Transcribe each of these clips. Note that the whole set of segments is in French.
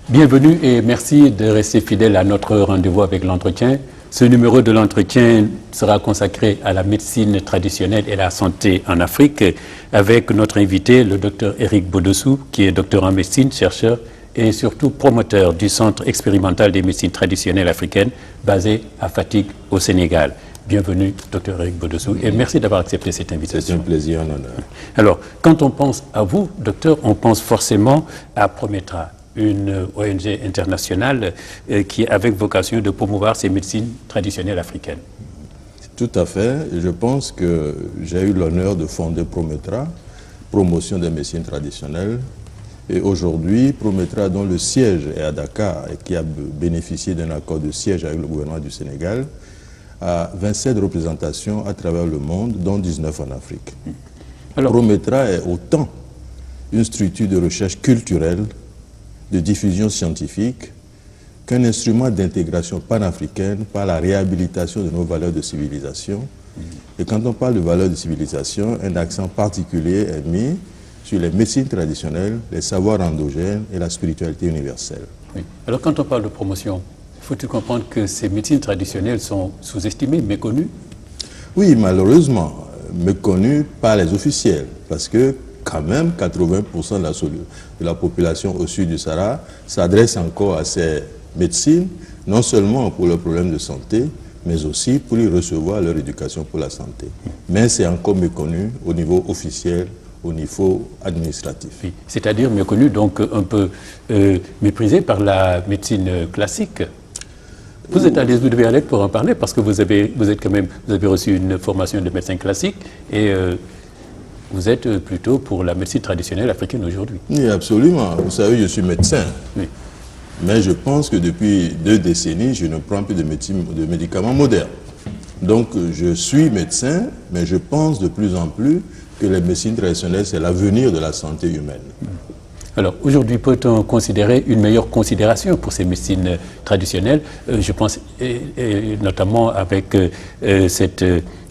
Bienvenue et merci de rester fidèle à notre rendez-vous avec l'entretien. Ce numéro de l'entretien sera consacré à la médecine traditionnelle et la santé en Afrique avec notre invité, le docteur Eric Bodossou, qui est docteur en médecine, chercheur et surtout promoteur du Centre expérimental des médecines traditionnelles africaines basé à Fatick au Sénégal. Bienvenue, docteur Eric Bodossou, et merci d'avoir accepté cette invitation. C'est un plaisir, un honneur. Alors, quand on pense à vous, docteur, on pense forcément à Prometra, une ONG internationale qui a avec vocation de promouvoir ces médecines traditionnelles africaines. Tout à fait. Je pense que j'ai eu l'honneur de fonder Prometra, promotion des médecines traditionnelles. Et aujourd'hui, Prometra, dont le siège est à Dakar et qui a bénéficié d'un accord de siège avec le gouvernement du Sénégal, a 27 représentations à travers le monde, dont 19 en Afrique. Alors, Prometra est autant une structure de recherche culturelle, de diffusion scientifique, qu'un instrument d'intégration panafricaine par la réhabilitation de nos valeurs de civilisation. Et quand on parle de valeurs de civilisation, un accent particulier est mis sur les médecines traditionnelles, les savoirs endogènes et la spiritualité universelle. Oui. Alors quand on parle de promotion, faut-il comprendre que ces médecines traditionnelles sont sous-estimées, méconnues? Oui, malheureusement, méconnues par les officiels, parce que quand même 80% de la population au sud du Sahara s'adresse encore à ces médecines, non seulement pour leurs problèmes de santé, mais aussi pour y recevoir leur éducation pour la santé. Mais c'est encore méconnu au niveau officiel, au niveau administratif. Oui. C'est-à-dire méconnu, donc un peu méprisé par la médecine classique. Vous êtes à l'aise, vous devez aller pour en parler, parce que vous avez reçu une formation de médecin classique et vous êtes plutôt pour la médecine traditionnelle africaine aujourd'hui. Oui, absolument. Vous savez, je suis médecin. Oui. Mais je pense que depuis 2 décennies, je ne prends plus de médicaments modernes. Donc, je suis médecin, mais je pense de plus en plus que les médecines traditionnelles, c'est l'avenir de la santé humaine. Alors, aujourd'hui, peut-on considérer une meilleure considération pour ces médecines traditionnelles? Je pense notamment avec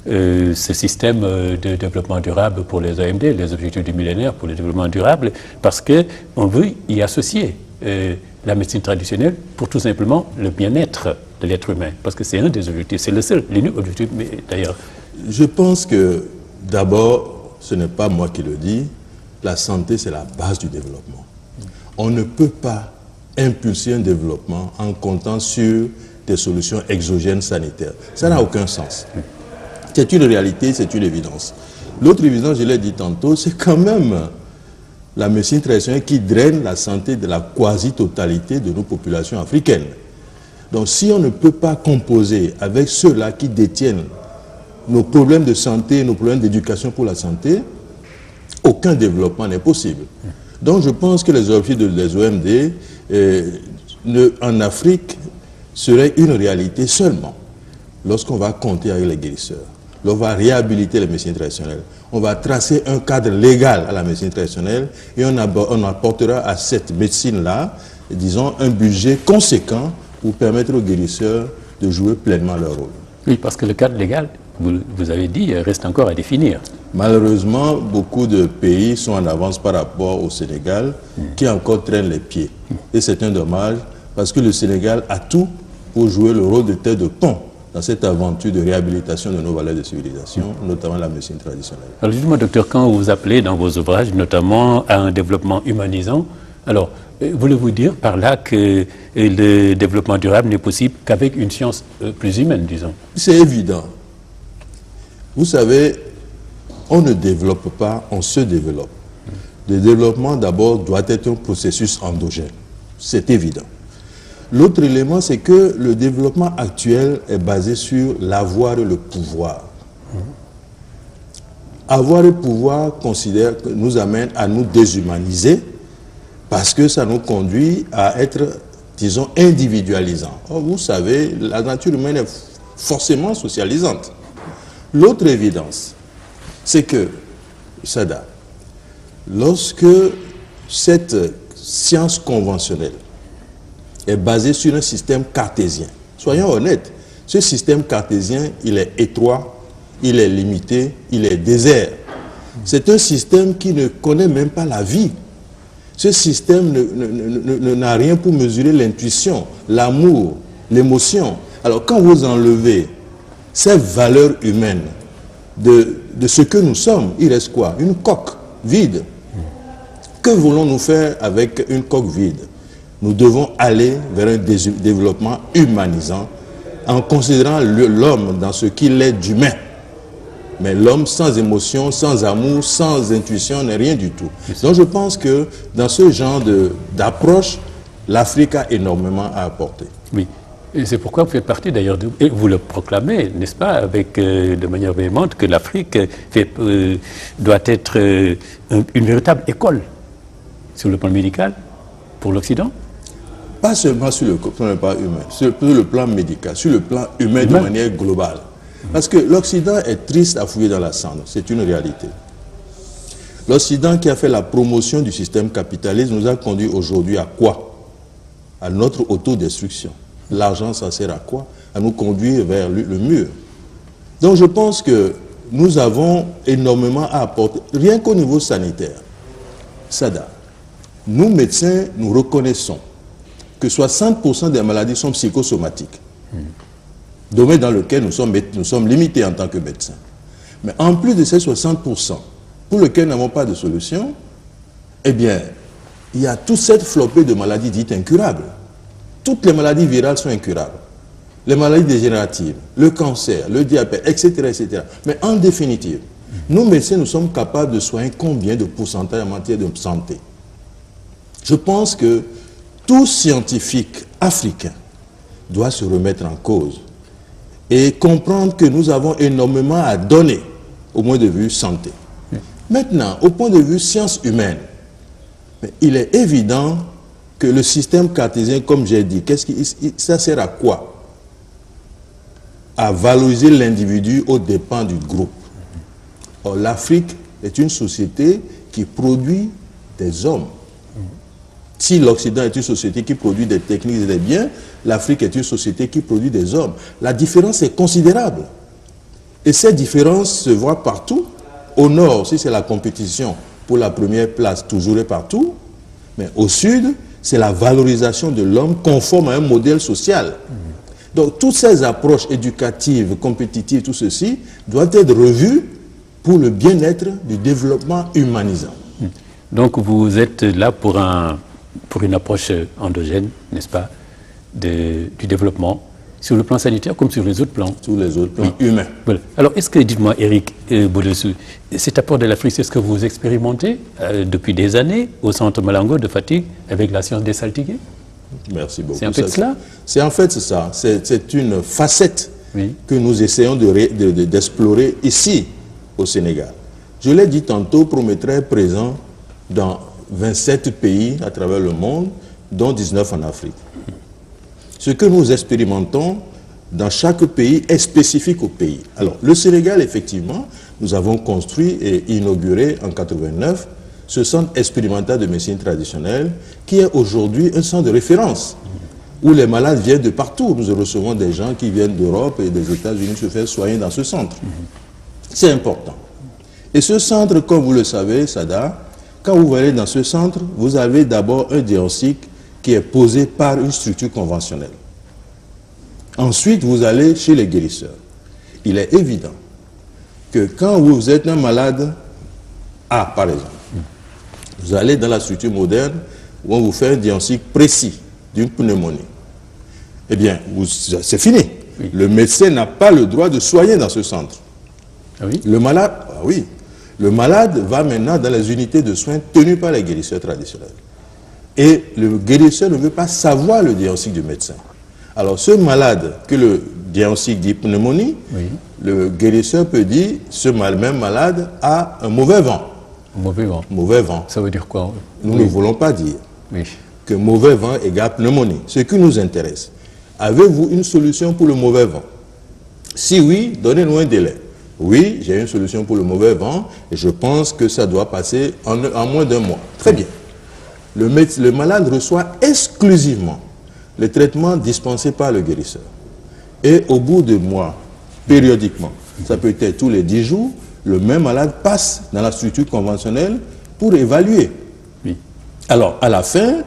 ce système de développement durable pour les OMD, les objectifs du millénaire pour le développement durable, parce qu'on veut y associer la médecine traditionnelle pour tout simplement le bien-être de l'être humain, parce que c'est un des objectifs, c'est le seul, l'unique objectif d'ailleurs. Je pense que d'abord, ce n'est pas moi qui le dis, la santé c'est la base du développement. On ne peut pas impulser un développement en comptant sur des solutions exogènes sanitaires. Ça n'a aucun sens. C'est une réalité, c'est une évidence. L'autre évidence, je l'ai dit tantôt, c'est quand même la médecine traditionnelle qui draine la santé de la quasi-totalité de nos populations africaines. Donc si on ne peut pas composer avec ceux-là qui détiennent nos problèmes de santé, nos problèmes d'éducation pour la santé, aucun développement n'est possible. Donc je pense que les objectifs des OMD en Afrique seraient une réalité seulement lorsqu'on va compter avec les guérisseurs. On va réhabiliter les médecines traditionnelles. On va tracer un cadre légal à la médecine traditionnelle et on apportera à cette médecine-là, disons, un budget conséquent pour permettre aux guérisseurs de jouer pleinement leur rôle. Oui, parce que le cadre légal, vous avez dit, reste encore à définir. Malheureusement, beaucoup de pays sont en avance par rapport au Sénégal, qui encore traîne les pieds. Et c'est un dommage, parce que le Sénégal a tout pour jouer le rôle de tête de pont dans cette aventure de réhabilitation de nos valeurs de civilisation, notamment la médecine traditionnelle. Alors justement, docteur, quand vous appelez dans vos ouvrages, notamment à un développement humanisant, alors voulez-vous dire par là que le développement durable n'est possible qu'avec une science plus humaine, disons? C'est évident. Vous savez, on ne développe pas, on se développe. Le développement, d'abord, doit être un processus endogène. C'est évident. L'autre élément, c'est que le développement actuel est basé sur l'avoir et le pouvoir. Avoir et pouvoir nous amène à nous déshumaniser parce que ça nous conduit à être, disons, individualisants. Or, vous savez, la nature humaine est forcément socialisante. L'autre évidence, c'est que, Sada, lorsque cette science conventionnelle est basée sur un système cartésien, soyons honnêtes, ce système cartésien, il est étroit, il est limité, il est désert. C'est un système qui ne connaît même pas la vie. Ce système n'a rien pour mesurer l'intuition, l'amour, l'émotion. Alors quand vous enlevez ces valeurs humaines de ce que nous sommes, il reste quoi? Une coque vide. Que voulons-nous faire avec une coque vide? Nous devons aller vers un développement humanisant en considérant l'homme dans ce qu'il est d'humain. Mais l'homme sans émotion, sans amour, sans intuition n'est rien du tout. Donc je pense que dans ce genre d'approche, l'Afrique a énormément à apporter. Oui. Et c'est pourquoi vous faites partie d'ailleurs, et vous le proclamez, n'est-ce pas, avec, de manière véhémente, que l'Afrique doit être une véritable école sur le plan médical pour l'Occident? Pas seulement sur le plan humain, sur le plan médical, sur le plan humain de manière globale. Parce que l'Occident est triste à fouiller dans la cendre, c'est une réalité. L'Occident qui a fait la promotion du système capitaliste nous a conduit aujourd'hui à quoi? À notre autodestruction. L'argent, ça sert à quoi? À nous conduire vers le mur. Donc je pense que nous avons énormément à apporter, rien qu'au niveau sanitaire. Sada, nous médecins, nous reconnaissons que 60% des maladies sont psychosomatiques. Domaine dans lequel nous sommes limités en tant que médecins. Mais en plus de ces 60%, pour lesquels nous n'avons pas de solution, eh bien, il y a toute cette flopée de maladies dites incurables. Toutes les maladies virales sont incurables. Les maladies dégénératives, le cancer, le diabète, etc., etc. Mais en définitive, nous médecins, nous sommes capables de soigner combien de pourcentage en matière de santé? Je pense que tout scientifique africain doit se remettre en cause et comprendre que nous avons énormément à donner au point de vue santé. Maintenant, au point de vue sciences humaines, il est évident que le système cartésien, comme j'ai dit, ça sert à quoi? À valoriser l'individu aux dépens du groupe. Or, l'Afrique est une société qui produit des hommes. Si l'Occident est une société qui produit des techniques et des biens, l'Afrique est une société qui produit des hommes. La différence est considérable. Et cette différence se voit partout. Au nord, si c'est la compétition pour la première place, toujours et partout. Mais au sud, c'est la valorisation de l'homme conforme à un modèle social. Donc, toutes ces approches éducatives, compétitives, tout ceci, doivent être revues pour le bien-être du développement humanisant. Donc, vous êtes là pour une approche endogène, n'est-ce pas, du développement, sur le plan sanitaire comme sur les autres plans. Sur les autres plans humains. Voilà. Alors, est-ce que, dites-moi, Eric Bodesu, cet apport de l'Afrique, c'est ce que vous expérimentez depuis des années au Centre Malango de Fatick avec la science des saltigués? Merci beaucoup. C'est en fait cela? C'est en fait ça. C'est une facette que nous essayons d'explorer ici, au Sénégal. Je l'ai dit tantôt, Prométhée est présent dans 27 pays à travers le monde, dont 19 en Afrique. Ce que nous expérimentons dans chaque pays est spécifique au pays. Alors, le Sénégal, effectivement, nous avons construit et inauguré en 89 ce centre expérimental de médecine traditionnelle qui est aujourd'hui un centre de référence où les malades viennent de partout. Nous recevons des gens qui viennent d'Europe et des États-Unis se faire soigner dans ce centre. C'est important. Et ce centre, comme vous le savez, Sada, quand vous allez dans ce centre, vous avez d'abord un diagnostic qui est posé par une structure conventionnelle. Ensuite, vous allez chez les guérisseurs. Il est évident que quand vous êtes un malade A, par exemple, vous allez dans la structure moderne où on vous fait un diagnostic précis d'une pneumonie. Eh bien, c'est fini. Oui. Le médecin n'a pas le droit de soigner dans ce centre. Ah oui? Le malade, oui. Le malade va maintenant dans les unités de soins tenues par les guérisseurs traditionnels. Et le guérisseur ne veut pas savoir le diagnostic du médecin. Alors, ce malade que le diagnostic dit pneumonie, le guérisseur peut dire ce même malade a un mauvais vent. Mauvais vent. Mauvais vent. Ça veut dire quoi? Nous ne voulons pas dire que mauvais vent égale pneumonie. Ce qui nous intéresse, avez-vous une solution pour le mauvais vent? Si oui, donnez-nous un délai. Oui, j'ai une solution pour le mauvais vent et je pense que ça doit passer en moins d'un mois. Très bien. Le malade reçoit exclusivement le traitement dispensé par le guérisseur. Et au bout de mois, périodiquement, ça peut être tous les 10 jours, le même malade passe dans la structure conventionnelle pour évaluer. Oui. Alors, à la fin,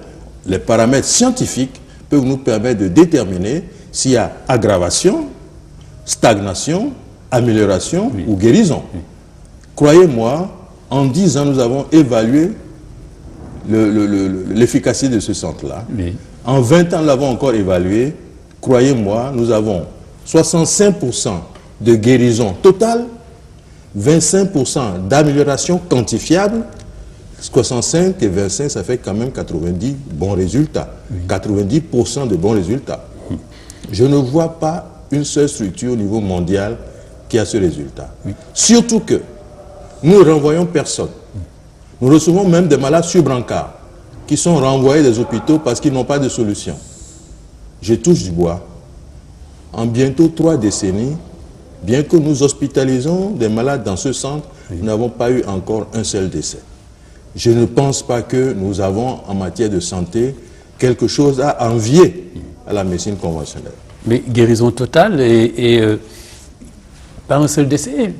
les paramètres scientifiques peuvent nous permettre de déterminer s'il y a aggravation, stagnation, amélioration ou guérison. Croyez-moi, en 10 ans, nous avons évalué l'efficacité de ce centre-là. En 20 ans, nous l'avons encore évalué. Croyez-moi, nous avons 65% de guérison totale, 25% d'amélioration quantifiable, 65 et 25, ça fait quand même 90 bons résultats. 90% de bons résultats. Je ne vois pas une seule structure au niveau mondial qui a ce résultat. Surtout que nous ne renvoyons personne. Nous recevons même des malades sur brancard qui sont renvoyés des hôpitaux parce qu'ils n'ont pas de solution. Je touche du bois. En bientôt 3 décennies, bien que nous hospitalisons des malades dans ce centre, nous n'avons pas eu encore un seul décès. Je ne pense pas que nous avons en matière de santé quelque chose à envier à la médecine conventionnelle. Mais guérison totale et pas un seul décès,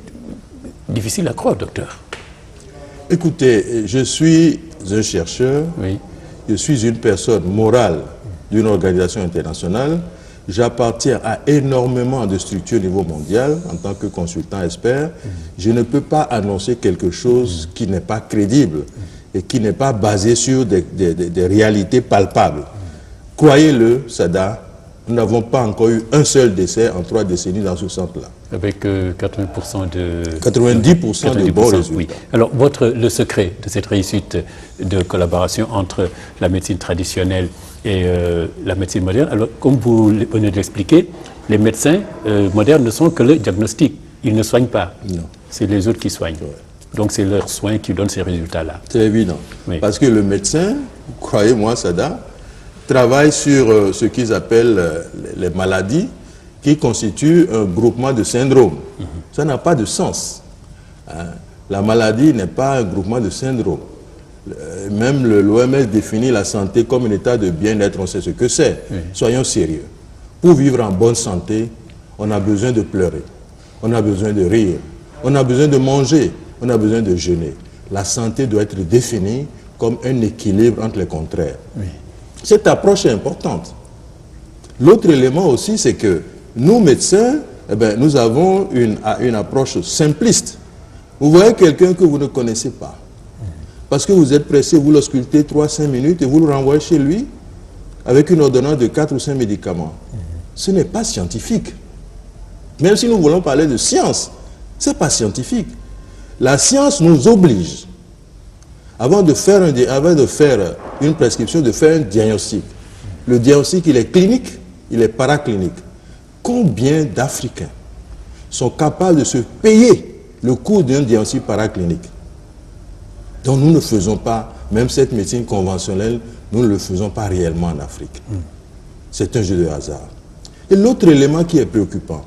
difficile à croire, docteur. Écoutez, je suis un chercheur, je suis une personne morale d'une organisation internationale, j'appartiens à énormément de structures au niveau mondial en tant que consultant expert. Je ne peux pas annoncer quelque chose qui n'est pas crédible et qui n'est pas basé sur des réalités palpables. Croyez-le, Sada, nous n'avons pas encore eu un seul décès en 3 décennies dans ce centre-là. Avec 80% de... 90% de bons résultats. Oui. Alors, le secret de cette réussite de collaboration entre la médecine traditionnelle et la médecine moderne, alors, comme vous venez de l'expliquer, les médecins modernes ne sont que le diagnostic. Ils ne soignent pas. Non. C'est les autres qui soignent. Ouais. Donc, c'est leurs soins qui donnent ces résultats-là. C'est évident. Oui. Parce que le médecin, croyez-moi, Sada, travaille sur ce qu'ils appellent les maladies qui constituent un groupement de syndromes. Ça n'a pas de sens. La maladie n'est pas un groupement de syndromes. Même l'OMS définit la santé comme un état de bien-être, on sait ce que c'est. Soyons sérieux. Pour vivre en bonne santé, on a besoin de pleurer, on a besoin de rire, on a besoin de manger, on a besoin de jeûner. La santé doit être définie comme un équilibre entre les contraires. Cette approche est importante. L'autre élément aussi, c'est que nous, médecins, nous avons une approche simpliste. Vous voyez quelqu'un que vous ne connaissez pas. Parce que vous êtes pressé, vous l'auscultez 3-5 minutes et vous le renvoyez chez lui avec une ordonnance de 4 ou 5 médicaments. Ce n'est pas scientifique. Même si nous voulons parler de science, ce n'est pas scientifique. La science nous oblige, avant de faire une prescription, de faire un diagnostic. Le diagnostic, il est clinique, il est paraclinique. Combien d'Africains sont capables de se payer le coût d'un diagnostic paraclinique? Donc nous ne faisons pas, même cette médecine conventionnelle, nous ne le faisons pas réellement en Afrique. C'est un jeu de hasard. Et l'autre élément qui est préoccupant,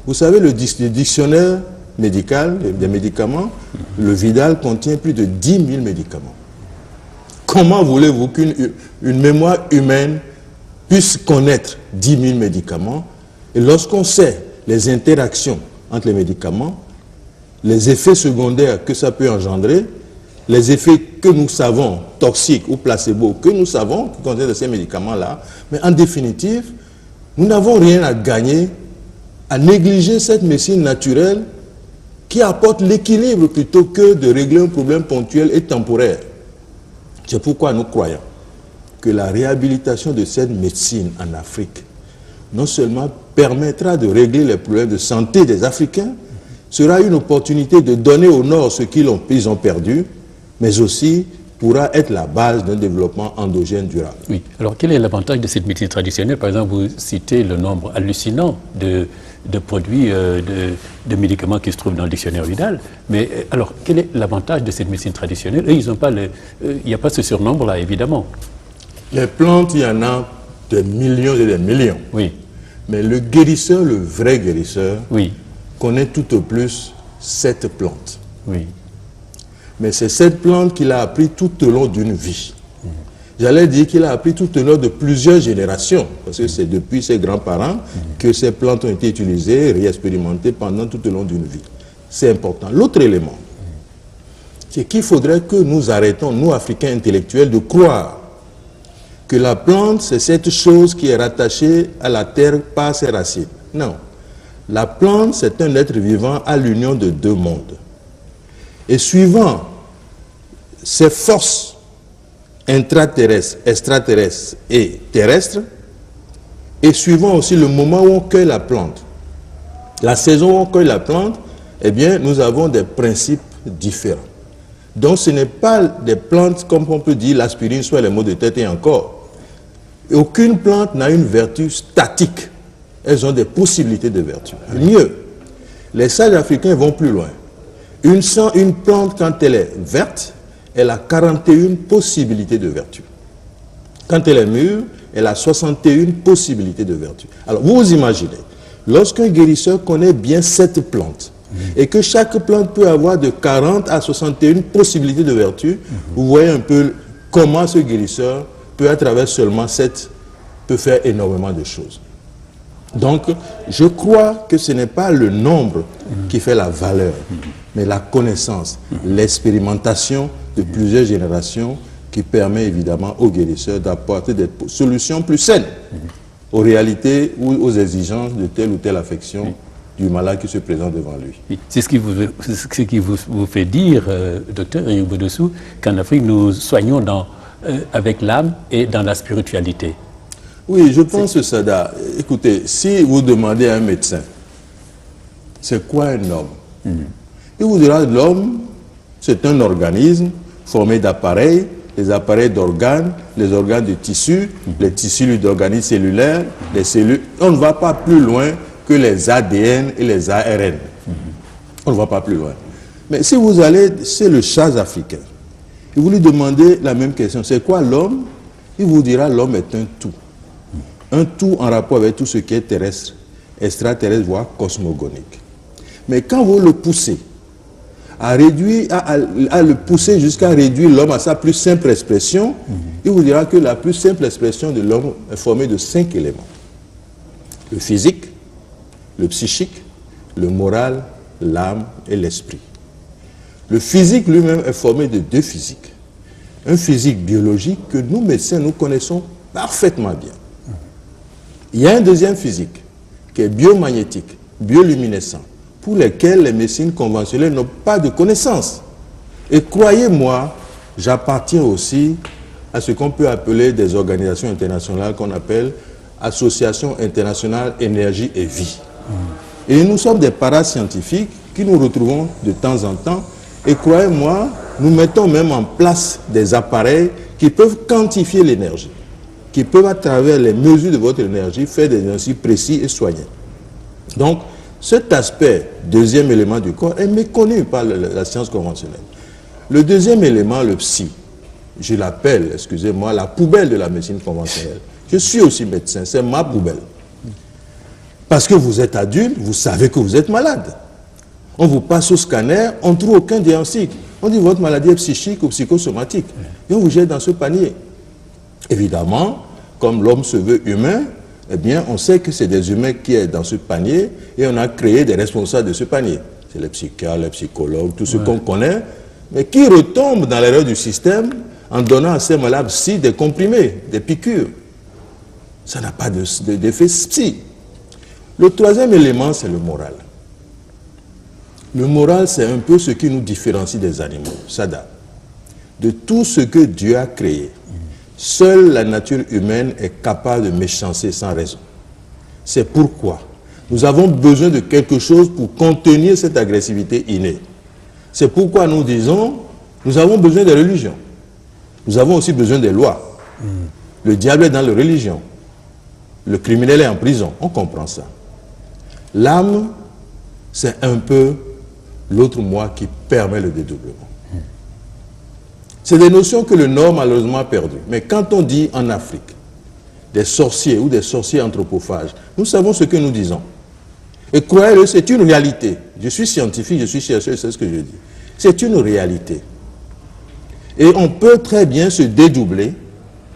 vous savez, le dictionnaire médical des médicaments, le Vidal contient plus de 10 000 médicaments. Comment voulez-vous qu'une mémoire humaine puisse connaître 10 000 médicaments? Et lorsqu'on sait les interactions entre les médicaments, les effets secondaires que ça peut engendrer, les effets que nous savons, toxiques ou placebo, que nous savons qui contiennent ces médicaments-là, mais en définitive, nous n'avons rien à gagner à négliger cette médecine naturelle qui apporte l'équilibre plutôt que de régler un problème ponctuel et temporaire. C'est pourquoi nous croyons que la réhabilitation de cette médecine en Afrique non seulement permettra de régler les problèmes de santé des Africains, sera une opportunité de donner au Nord ce qu'ils ont perdu, mais aussi pourra être la base d'un développement endogène durable. Oui. Alors, quel est l'avantage de cette médecine traditionnelle? Par exemple, vous citez le nombre hallucinant de produits, de médicaments qui se trouvent dans le dictionnaire Vidal. Mais alors, quel est l'avantage de cette médecine traditionnelle? Eux, ils n'ont pas il n'y a pas ce surnombre-là, évidemment. Les plantes, il y en a des millions et des millions. Oui. Mais le guérisseur, le vrai guérisseur, oui. connaît tout au plus 7 plantes. Oui. Mais c'est cette plante qu'il a appris tout au long d'une vie. J'allais dire qu'il a appris tout au long de plusieurs générations, parce que c'est depuis ses grands-parents que ces plantes ont été utilisées, réexpérimentées pendant tout au long d'une vie. C'est important. L'autre élément, c'est qu'il faudrait que nous arrêtons, nous Africains intellectuels, de croire que la plante, c'est cette chose qui est rattachée à la terre par ses racines. Non. La plante, c'est un être vivant à l'union de deux mondes. Et suivant ces forces intraterrestres, extraterrestres et terrestres, et suivant aussi le moment où on cueille la plante, la saison où on cueille la plante, eh bien, nous avons des principes différents. Donc, ce n'est pas des plantes, comme on peut dire, l'aspirine, soit les maux de tête et encore. Et aucune plante n'a une vertu statique. Elles ont des possibilités de vertu. Mieux, les sages africains vont plus loin. Une plante, quand elle est verte, elle a 41 possibilités de vertu. Quand elle est mûre, elle a 61 possibilités de vertu. Alors, vous vous imaginez, lorsqu'un guérisseur connaît bien cette plante, et que chaque plante peut avoir de 40 à 61 possibilités de vertu, vous voyez un peu comment ce guérisseur peut, à travers seulement 7, peut faire énormément de choses. Donc, je crois que ce n'est pas le nombre qui fait la valeur, mais la connaissance, l'expérimentation de plusieurs générations qui permet évidemment aux guérisseurs d'apporter des solutions plus saines aux réalités ou aux exigences de telle ou telle affection du malade qui se présente devant lui. C'est ce qui vous fait dire, docteur Youbodoussou, qu'en Afrique, nous soignons avec l'âme et dans la spiritualité. Oui, je pense, Sada, écoutez, si vous demandez à un médecin, c'est quoi un homme? Il vous dira, l'homme, c'est un organisme formé d'appareils, les appareils d'organes, les organes de tissus, les tissus d'organismes cellulaires, les cellules. On ne va pas plus loin que les ADN et les ARN. On ne va pas plus loin. Mais si vous allez chez le chaz africain, et vous lui demandez la même question, c'est quoi l'homme? Il vous dira, l'homme est un tout. Un tout en rapport avec tout ce qui est terrestre, extraterrestre, voire cosmogonique. Mais quand vous le poussez, à le pousser jusqu'à réduire l'homme à sa plus simple expression, il vous dira que la plus simple expression de l'homme est formée de 5 éléments. Le physique, le psychique, le moral, l'âme et l'esprit. Le physique lui-même est formé de 2 physiques. Un physique biologique que nous, médecins, nous connaissons parfaitement bien. Il y a un deuxième physique qui est biomagnétique, bioluminescent, pour lesquels les médecines conventionnelles n'ont pas de connaissances. Et croyez-moi, j'appartiens aussi à ce qu'on peut appeler des organisations internationales qu'on appelle Association internationale énergie et vie. Et nous sommes des parascientifiques qui nous retrouvons de temps en temps. Et croyez-moi, nous mettons même en place des appareils qui peuvent quantifier l'énergie, qui peuvent, à travers les mesures de votre énergie, faire des diagnostics précis et soignés. Donc, cet aspect, deuxième élément du corps, est méconnu par la science conventionnelle. Le deuxième élément, le psy, je l'appelle, excusez-moi, la poubelle de la médecine conventionnelle. Je suis aussi médecin, c'est ma poubelle. Parce que vous êtes adulte, vous savez que vous êtes malade. On vous passe au scanner, on ne trouve aucun diagnostic. On dit votre maladie est psychique ou psychosomatique. Et on vous jette dans ce panier. Évidemment, comme l'homme se veut humain, eh bien, on sait que c'est des humains qui sont dans ce panier et on a créé des responsables de ce panier. C'est les psychiatres, les psychologues, tout ce qu'on connaît, mais qui retombent dans l'erreur du système en donnant à ces malades psy des comprimés, des piqûres. Ça n'a pas d'effet psy. Le troisième élément, c'est le moral. Le moral, c'est un peu ce qui nous différencie des animaux. Sada. De tout ce que Dieu a créé, seule la nature humaine est capable de méchancer sans raison. C'est pourquoi nous avons besoin de quelque chose pour contenir cette agressivité innée. C'est pourquoi nous disons, nous avons besoin de religion. Nous avons aussi besoin des lois. Le diable est dans la religion. Le criminel est en prison. On comprend ça. L'âme, c'est un peu l'autre moi qui permet le dédoublement. C'est des notions que le Nord malheureusement a perdues. Mais quand on dit en Afrique des sorciers ou des sorciers anthropophages, nous savons ce que nous disons. Et croyez-le, c'est une réalité. Je suis scientifique, je suis chercheur, c'est ce que je dis. C'est une réalité. Et on peut très bien se dédoubler,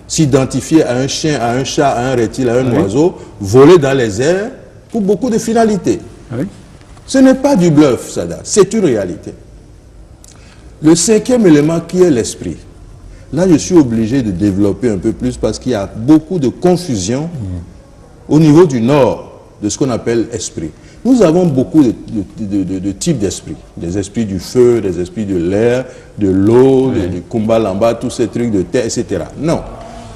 s'identifier à un chien, à un chat, à un reptile, à un oiseau, voler dans les airs pour beaucoup de finalités. Ce n'est pas du bluff, Sada, c'est une réalité. Le cinquième élément qui est l'esprit. Là, je suis obligé de développer un peu plus parce qu'il y a beaucoup de confusion au niveau du Nord de ce qu'on appelle esprit. Nous avons beaucoup de types d'esprits. Des esprits du feu, des esprits de l'air, de l'eau, du Kumbalamba, tous ces trucs de terre, etc. Non.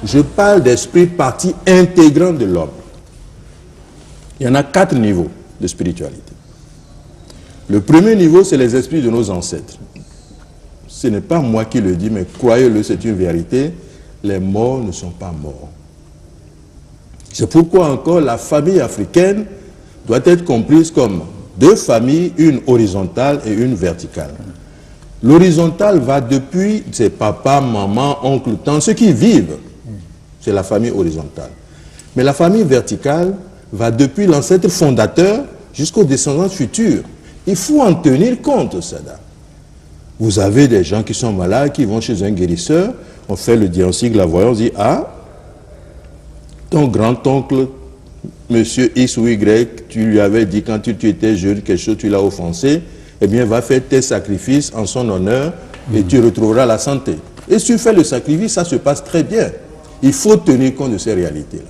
Je parle d'esprit partie intégrante de l'homme. Il y en a 4 niveaux de spiritualité. Le premier niveau, c'est les esprits de nos ancêtres. Ce n'est pas moi qui le dis, mais croyez-le, c'est une vérité. Les morts ne sont pas morts. C'est pourquoi encore la famille africaine doit être comprise comme 2 familles, une horizontale et une verticale. L'horizontale va depuis ses papas, mamans, oncles, tantes, ceux qui vivent. C'est la famille horizontale. Mais la famille verticale va depuis l'ancêtre fondateur jusqu'aux descendants futurs. Il faut en tenir compte, Sada. Vous avez des gens qui sont malades, qui vont chez un guérisseur, on fait le diagnostic, la voyance, on dit, ah, ton grand-oncle, monsieur X ou Y, tu lui avais dit quand tu étais jeune, quelque chose, tu l'as offensé, eh bien, va faire tes sacrifices en son honneur et tu retrouveras la santé. Et si tu fais le sacrifice, ça se passe très bien. Il faut tenir compte de ces réalités-là.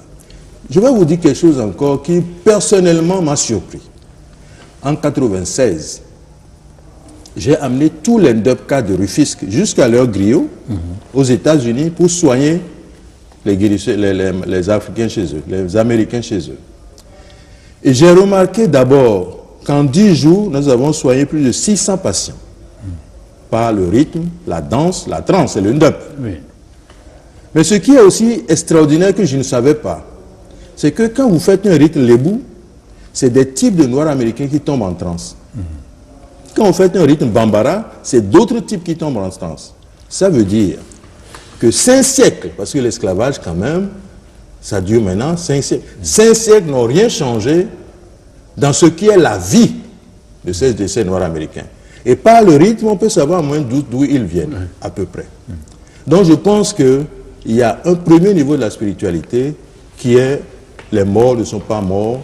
Je vais vous dire quelque chose encore qui, personnellement, m'a surpris. En 1996, j'ai amené tous les Ndebka de Rufisque jusqu'à leur griot aux États-Unis pour soigner les Africains chez eux, les Américains chez eux. Et j'ai remarqué d'abord qu'en 10 jours, nous avons soigné plus de 600 patients par le rythme, la danse, la trance et le Ndeb. Oui. Mais ce qui est aussi extraordinaire que je ne savais pas, c'est que quand vous faites un rythme lébou, c'est des types de Noirs américains qui tombent en transe. Quand vous faites un rythme bambara, c'est d'autres types qui tombent en transe. Ça veut dire que 5 siècles, parce que l'esclavage quand même, ça dure maintenant 5 siècles. 5 siècles n'ont rien changé dans ce qui est la vie de ces Noirs américains. Et par le rythme, on peut savoir moins d'où ils viennent, à peu près. Donc je pense qu'il y a un premier niveau de la spiritualité qui est les morts ne sont pas morts,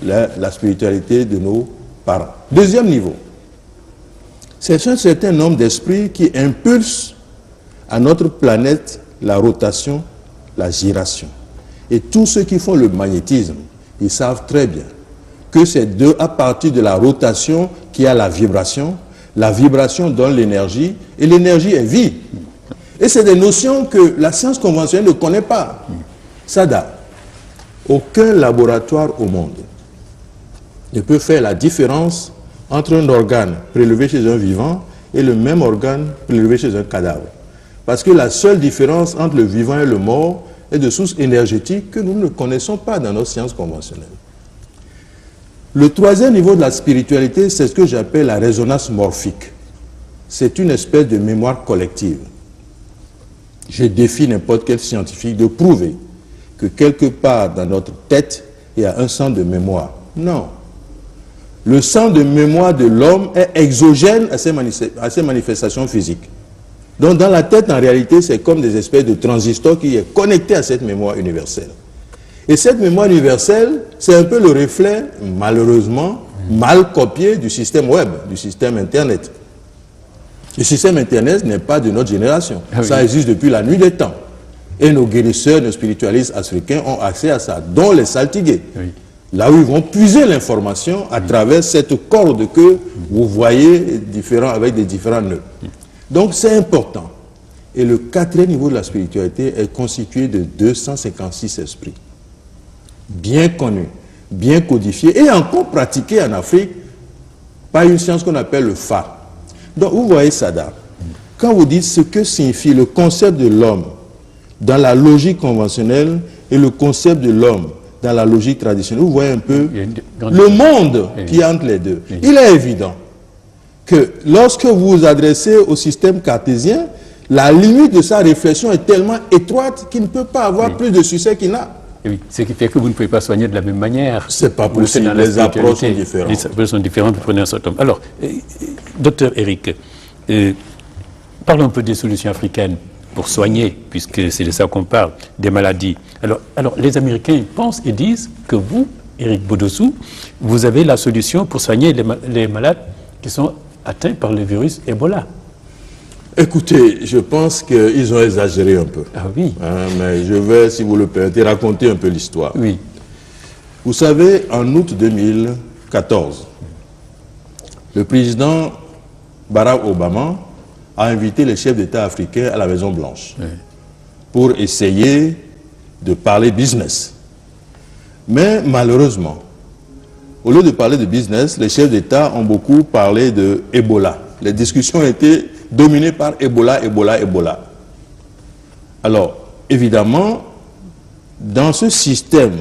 la spiritualité de nos parents. Deuxième niveau, c'est un certain nombre d'esprits qui impulsent à notre planète la rotation, la giration. Et tous ceux qui font le magnétisme, ils savent très bien que c'est à partir de la rotation qu'il y a la vibration donne l'énergie, et l'énergie est vie. Et c'est des notions que la science conventionnelle ne connaît pas. Sada, aucun laboratoire au monde ne peut faire la différence entre un organe prélevé chez un vivant et le même organe prélevé chez un cadavre. Parce que la seule différence entre le vivant et le mort est de source énergétique que nous ne connaissons pas dans nos sciences conventionnelles. Le troisième niveau de la spiritualité, c'est ce que j'appelle la résonance morphique. C'est une espèce de mémoire collective. Je défie n'importe quel scientifique de prouver que quelque part dans notre tête, il y a un centre de mémoire. Non. Le centre de mémoire de l'homme est exogène à ses manifestations physiques. Donc dans la tête, en réalité, c'est comme des espèces de transistors qui est connecté à cette mémoire universelle. Et cette mémoire universelle, c'est un peu le reflet, malheureusement, mal copié du système web, du système Internet. Le système Internet n'est pas de notre génération. Ah oui. Ça existe depuis la nuit des temps. Et nos guérisseurs, nos spiritualistes africains ont accès à ça, dont les saltigués. Oui. Là où ils vont puiser l'information à travers cette corde que vous voyez avec des différents nœuds. Donc c'est important. Et le quatrième niveau de la spiritualité est constitué de 256 esprits. Bien connus, bien codifiés et encore pratiqués en Afrique par une science qu'on appelle le Fa. Donc vous voyez Sada, quand vous dites ce que signifie le concept de l'homme dans la logique conventionnelle et le concept de l'homme dans la logique traditionnelle, vous voyez un peu le monde qui est entre les deux. Il est évident que lorsque vous vous adressez au système cartésien, la limite de sa réflexion est tellement étroite qu'il ne peut pas avoir plus de succès qu'il n'a. Oui, ce qui fait que vous ne pouvez pas soigner de la même manière. C'est pas possible, les approches sont différentes. Les approches sont différentes, vous prenez un certain nombre. Alors, docteur Eric, parlons un peu des solutions africaines pour soigner, puisque c'est de ça qu'on parle, des maladies. Alors les Américains pensent et disent que vous, Eric Bodossou, vous avez la solution pour soigner les malades qui sont atteints par le virus Ebola. Écoutez, je pense qu'ils ont exagéré un peu. Ah oui. Hein, mais je vais, si vous le permettez, raconter un peu l'histoire. Oui. Vous savez, en août 2014, le président Barack Obama a invité les chefs d'État africains à la Maison-Blanche pour essayer de parler business. Mais malheureusement, au lieu de parler de business, les chefs d'État ont beaucoup parlé de Ebola. Les discussions ont été dominées par Ebola, Ebola, Ebola. Alors, évidemment, dans ce système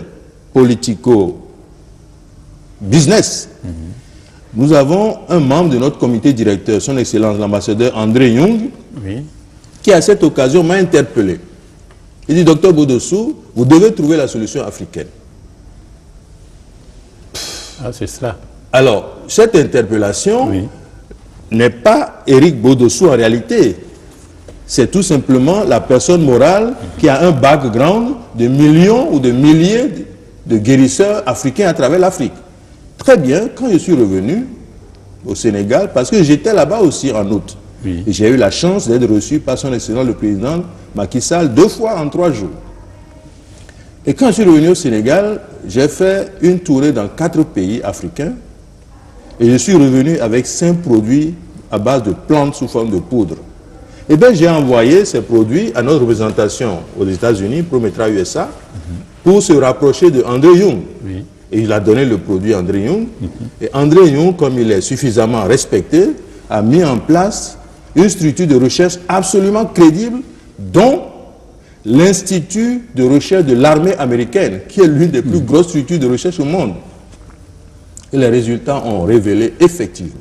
politico-business, nous avons un membre de notre comité directeur, son Excellence l'ambassadeur André Young, Oui. qui à cette occasion m'a interpellé. Il dit, Docteur Bodossou, vous devez trouver la solution africaine. Ah, c'est cela. Alors, cette interpellation Oui. n'est pas Éric Bodossou en réalité. C'est tout simplement la personne morale qui a un background de millions ou de milliers de guérisseurs africains à travers l'Afrique. Très bien, quand je suis revenu au Sénégal, parce que j'étais là-bas aussi en août, Oui. et j'ai eu la chance d'être reçu par son excellence le président Macky Sall 2 fois en 3 jours. Et quand je suis revenu au Sénégal, j'ai fait une tournée dans 4 pays africains et je suis revenu avec 5 produits à base de plantes sous forme de poudre. Et bien j'ai envoyé ces produits à notre représentation aux États-Unis, Prometra USA, pour se rapprocher de André Young. Oui. Et il a donné le produit André Young. Et André Young, comme il est suffisamment respecté, a mis en place une structure de recherche absolument crédible, dont l'Institut de recherche de l'armée américaine, qui est l'une des plus grosses structures de recherche au monde. Et les résultats ont révélé effectivement,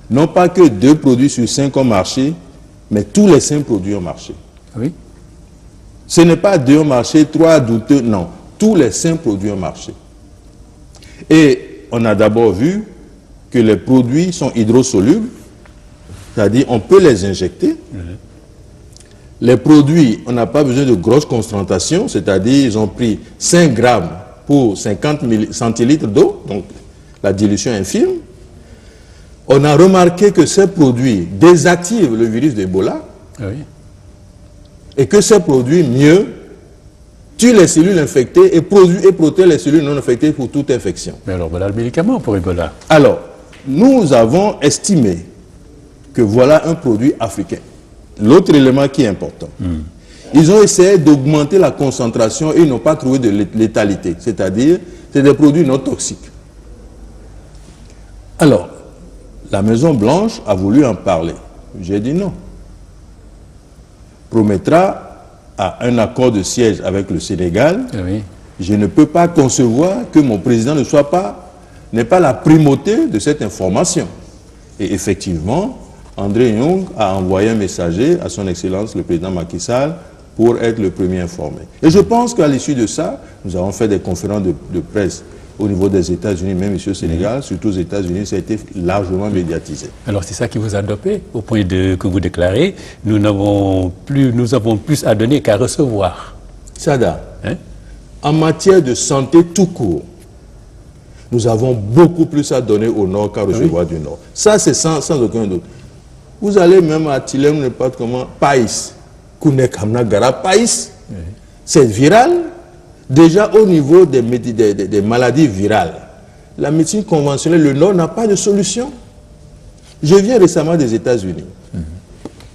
non pas que 2 produits sur 5 ont marché, mais tous les 5 produits ont marché. Oui. Ce n'est pas 2 ont marché, 3 douteux, non. Tous les 5 produits ont marché. Et on a d'abord vu que les produits sont hydrosolubles, c'est-à-dire on peut les injecter. Les produits, on n'a pas besoin de grosses concentrations, c'est-à-dire ils ont pris 5 grammes pour 50 centilitres d'eau, donc la dilution infime. On a remarqué que ces produits désactivent le virus d'Ebola Oui. et que ces produits, mieux, tuent les cellules infectées et protègent les cellules non infectées pour toute infection. Mais alors voilà le médicament pour Ebola. Alors, nous avons estimé que voilà un produit africain. L'autre élément qui est important, ils ont essayé d'augmenter la concentration et ils n'ont pas trouvé de létalité, c'est-à-dire c'est des produits non toxiques. Alors, la Maison-Blanche a voulu en parler. J'ai dit non. Prometra a un accord de siège avec le Sénégal. Oui. Je ne peux pas concevoir que mon président n'ait pas la primauté de cette information. Et effectivement, André Young a envoyé un messager à son Excellence le président Macky Sall pour être le premier informé. Et je pense qu'à l'issue de ça, nous avons fait des conférences de presse au niveau des États-Unis, même ici au Sénégal, surtout aux États-Unis, ça a été largement médiatisé. Alors c'est ça qui vous a dopé, au point que vous déclarez, nous avons plus à donner qu'à recevoir. Sada, Hein? en matière de santé tout court, nous avons beaucoup plus à donner au Nord qu'à recevoir du Nord. Ça, c'est sans aucun doute. Vous allez même à Tilem, n'importe comment, Païs, Kounekamna Gara, Païs, c'est viral. Déjà au niveau des maladies virales, la médecine conventionnelle, le Nord n'a pas de solution. Je viens récemment des États-Unis.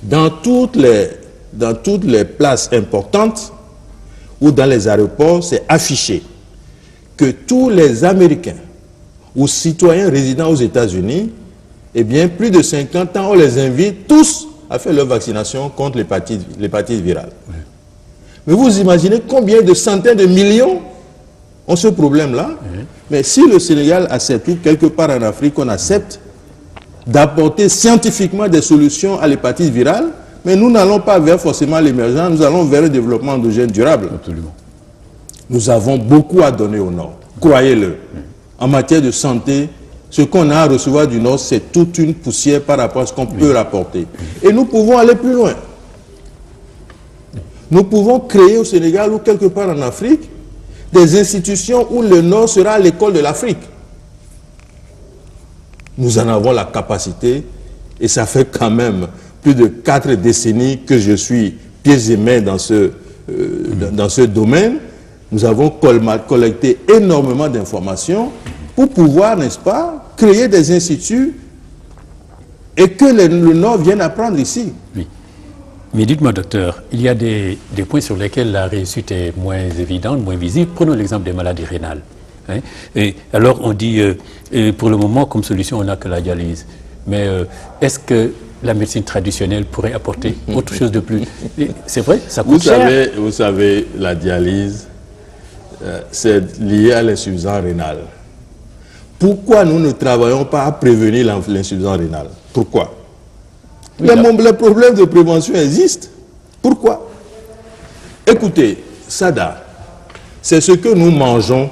Dans toutes les places importantes ou dans les aéroports, c'est affiché que tous les Américains ou citoyens résidant aux États-Unis, eh bien, plus de 50 ans, on les invite tous à faire leur vaccination contre l'hépatite virale. Oui. Mais vous imaginez combien de centaines de millions ont ce problème-là? Oui. Mais si le Sénégal accepte, ou quelque part en Afrique, on accepte d'apporter scientifiquement des solutions à l'hépatite virale, mais nous n'allons pas vers forcément l'émergence, nous allons vers le développement endogène durable. Absolument. Nous avons beaucoup à donner au Nord, croyez-le. En matière de santé, ce qu'on a à recevoir du Nord, c'est toute une poussière par rapport à ce qu'on peut rapporter. Et nous pouvons aller plus loin. Nous pouvons créer au Sénégal ou quelque part en Afrique des institutions où le Nord sera l'école de l'Afrique. Nous en avons la capacité et ça fait quand même plus de 4 décennies que je suis pieds et mains dans ce domaine, nous avons collecté énormément d'informations pour pouvoir, n'est-ce pas, créer des instituts et que le Nord vienne apprendre ici. Oui. Mais dites-moi, docteur, il y a des points sur lesquels la réussite est moins évidente, moins visible. Prenons l'exemple des maladies rénales. Hein? Et alors, on dit, pour le moment, comme solution, on n'a que la dialyse. Mais est-ce que la médecine traditionnelle pourrait apporter autre chose de plus? C'est vrai, ça coûte cher. Vous savez, la dialyse, c'est lié à l'insuffisance rénale. Pourquoi nous ne travaillons pas à prévenir l'insuffisance rénale? Pourquoi? Oui, les problèmes de prévention existent. Pourquoi? Écoutez, Sada, c'est ce que nous mangeons,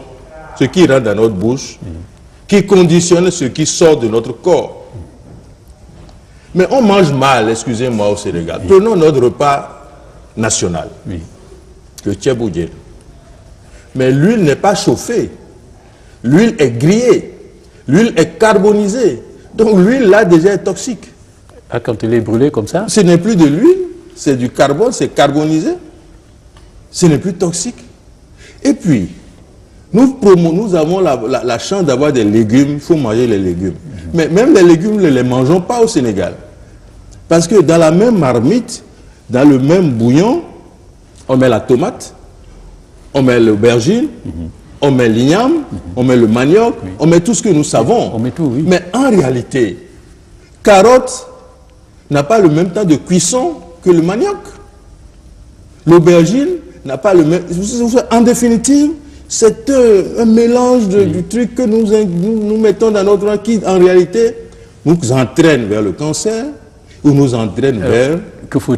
ce qui rentre dans notre bouche, qui conditionne ce qui sort de notre corps. Mais on mange mal, excusez-moi, au Sénégal. Prenons notre repas national, le tchèboudjé. Mais l'huile n'est pas chauffée. L'huile est grillée. L'huile est carbonisée. Donc l'huile, là, déjà est toxique. Ah, quand elle est brûlée comme ça? Ce n'est plus de l'huile, c'est du carbone, c'est carbonisé. Ce n'est plus toxique. Et puis, nous avons la chance d'avoir des légumes, il faut manger les légumes. Mais même les légumes, nous ne les mangeons pas au Sénégal. Parce que dans la même marmite, dans le même bouillon, on met la tomate, on met l'aubergine, on met l'igname, on met le manioc, on met tout ce que nous savons. On met tout, oui. Mais en réalité, carotte n'a pas le même temps de cuisson que le manioc. L'aubergine n'a pas le même... En définitive, c'est un mélange du truc que nous mettons dans notre vie qui, en réalité, nous entraîne vers le cancer ou nous entraîne vers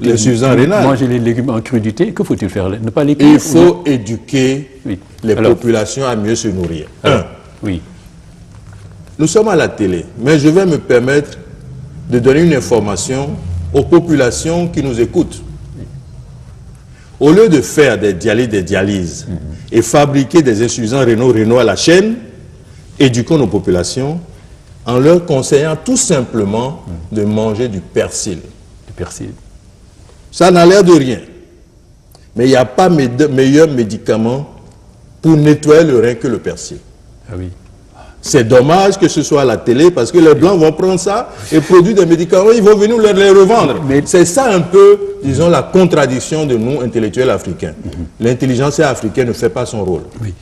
l'insuffisance rénale. Manger les légumes en crudité, que faut-il faire? Ne pas les cuire? Il faut éduquer les populations à mieux se nourrir. Oui. Nous sommes à la télé, mais je vais me permettre de donner une information aux populations qui nous écoutent. Au lieu de faire des dialyses et fabriquer des insuffisants rénaux à la chaîne, éduquons nos populations en leur conseillant tout simplement de manger du persil. Du persil. Ça n'a l'air de rien. Mais il n'y a pas meilleur médicament pour nettoyer le rein que le persil. Ah oui. C'est dommage que ce soit à la télé parce que les Blancs vont prendre ça et produire des médicaments, ils vont venir les revendre. C'est ça un peu, disons, la contradiction de nous, intellectuels africains. L'intelligence africaine ne fait pas son rôle. Oui.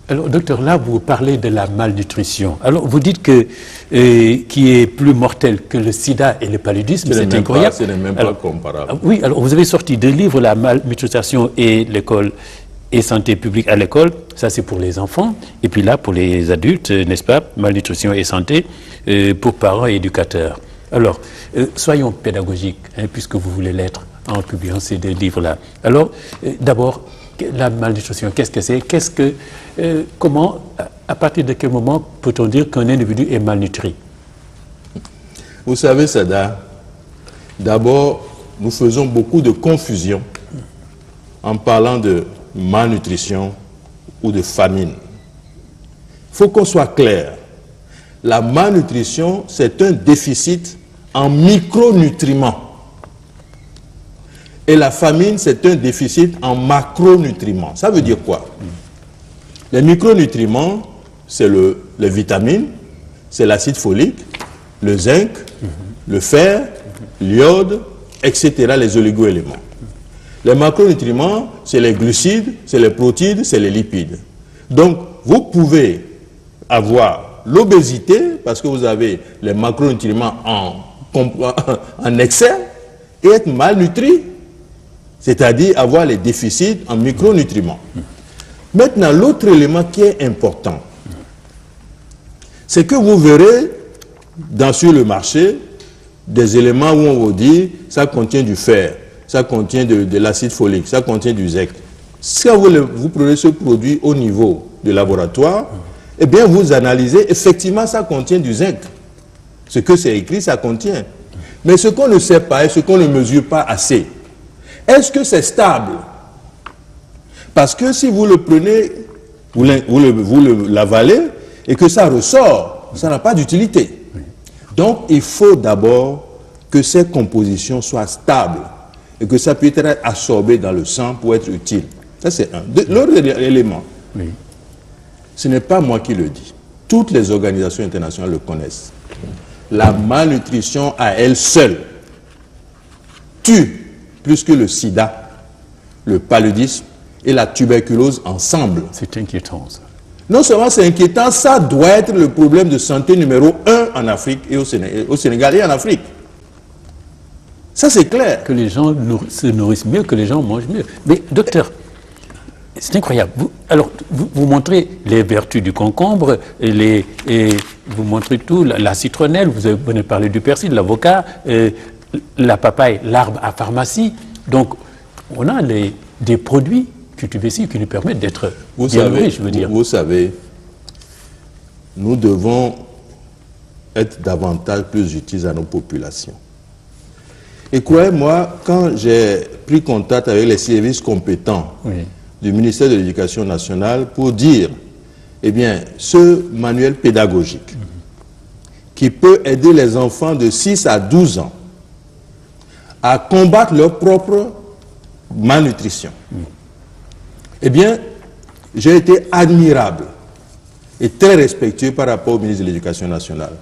Alors, docteur, là, vous parlez de la malnutrition. Alors, vous dites que qui est plus mortel que le sida et le paludisme, c'est incroyable. Ce n'est même pas comparable. Oui, alors vous avez sorti 2 livres, La malnutrition et l'école et santé publique à l'école, ça c'est pour les enfants, et puis là pour les adultes, n'est-ce pas, malnutrition et santé, pour parents et éducateurs. Alors, soyons pédagogiques, hein, puisque vous voulez l'être en publiant ces 2 livres-là. Alors, d'abord, la malnutrition, qu'est-ce que c'est? Comment, à partir de quel moment peut-on dire qu'un individu est malnutri? Vous savez, Sada, d'abord, nous faisons beaucoup de confusion en parlant de malnutrition ou de famine. Il faut qu'on soit clair. La malnutrition, c'est un déficit en micronutriments. Et la famine, c'est un déficit en macronutriments. Ça veut dire quoi? Les micronutriments, c'est les vitamines, c'est l'acide folique, le zinc, le fer, l'iode, etc., les oligo-éléments. Les macronutriments, c'est les glucides, c'est les protéines, c'est les lipides. Donc, vous pouvez avoir l'obésité, parce que vous avez les macronutriments en excès, et être malnutri, c'est-à-dire avoir les déficits en micronutriments. Maintenant, l'autre élément qui est important, c'est que vous verrez sur le marché des éléments où on vous dit ça contient du fer, ça contient de l'acide folique, ça contient du zinc. Si vous prenez ce produit au niveau du laboratoire, eh bien vous analysez, effectivement ça contient du zinc. Ce que c'est écrit, ça contient. Mais ce qu'on ne sait pas et ce qu'on ne mesure pas assez, est-ce que c'est stable? Parce que si vous le prenez, vous l'avalez et que ça ressort, ça n'a pas d'utilité. Donc il faut d'abord que ces compositions soient stables et que ça puisse être absorbé dans le sang pour être utile. Ça, c'est un. L'autre élément, Oui. ce n'est pas moi qui le dis. Toutes les organisations internationales le connaissent. La malnutrition à elle seule tue plus que le sida, le paludisme et la tuberculose ensemble. C'est inquiétant, ça. Non seulement c'est inquiétant, ça doit être le problème de santé numéro 1 en Afrique et au Sénégal et en Afrique. Ça, c'est clair. Que les gens se nourrissent mieux, que les gens mangent mieux. Mais, docteur, c'est incroyable. Vous montrez les vertus du concombre, et vous montrez tout, la citronnelle, vous avez parlé du persil, de l'avocat, la papaye, l'arbre à pharmacie. Donc, on a des produits cultivés ici qui nous permettent d'être bien nourris, je veux dire. Vous savez, nous devons être davantage plus utiles à nos populations. Et croyez-moi, quand j'ai pris contact avec les services compétents du ministère de l'Éducation nationale pour dire, eh bien, ce manuel pédagogique qui peut aider les enfants de 6 à 12 ans à combattre leur propre malnutrition, eh bien, j'ai été admirable et très respectueux par rapport au ministre de l'Éducation nationale.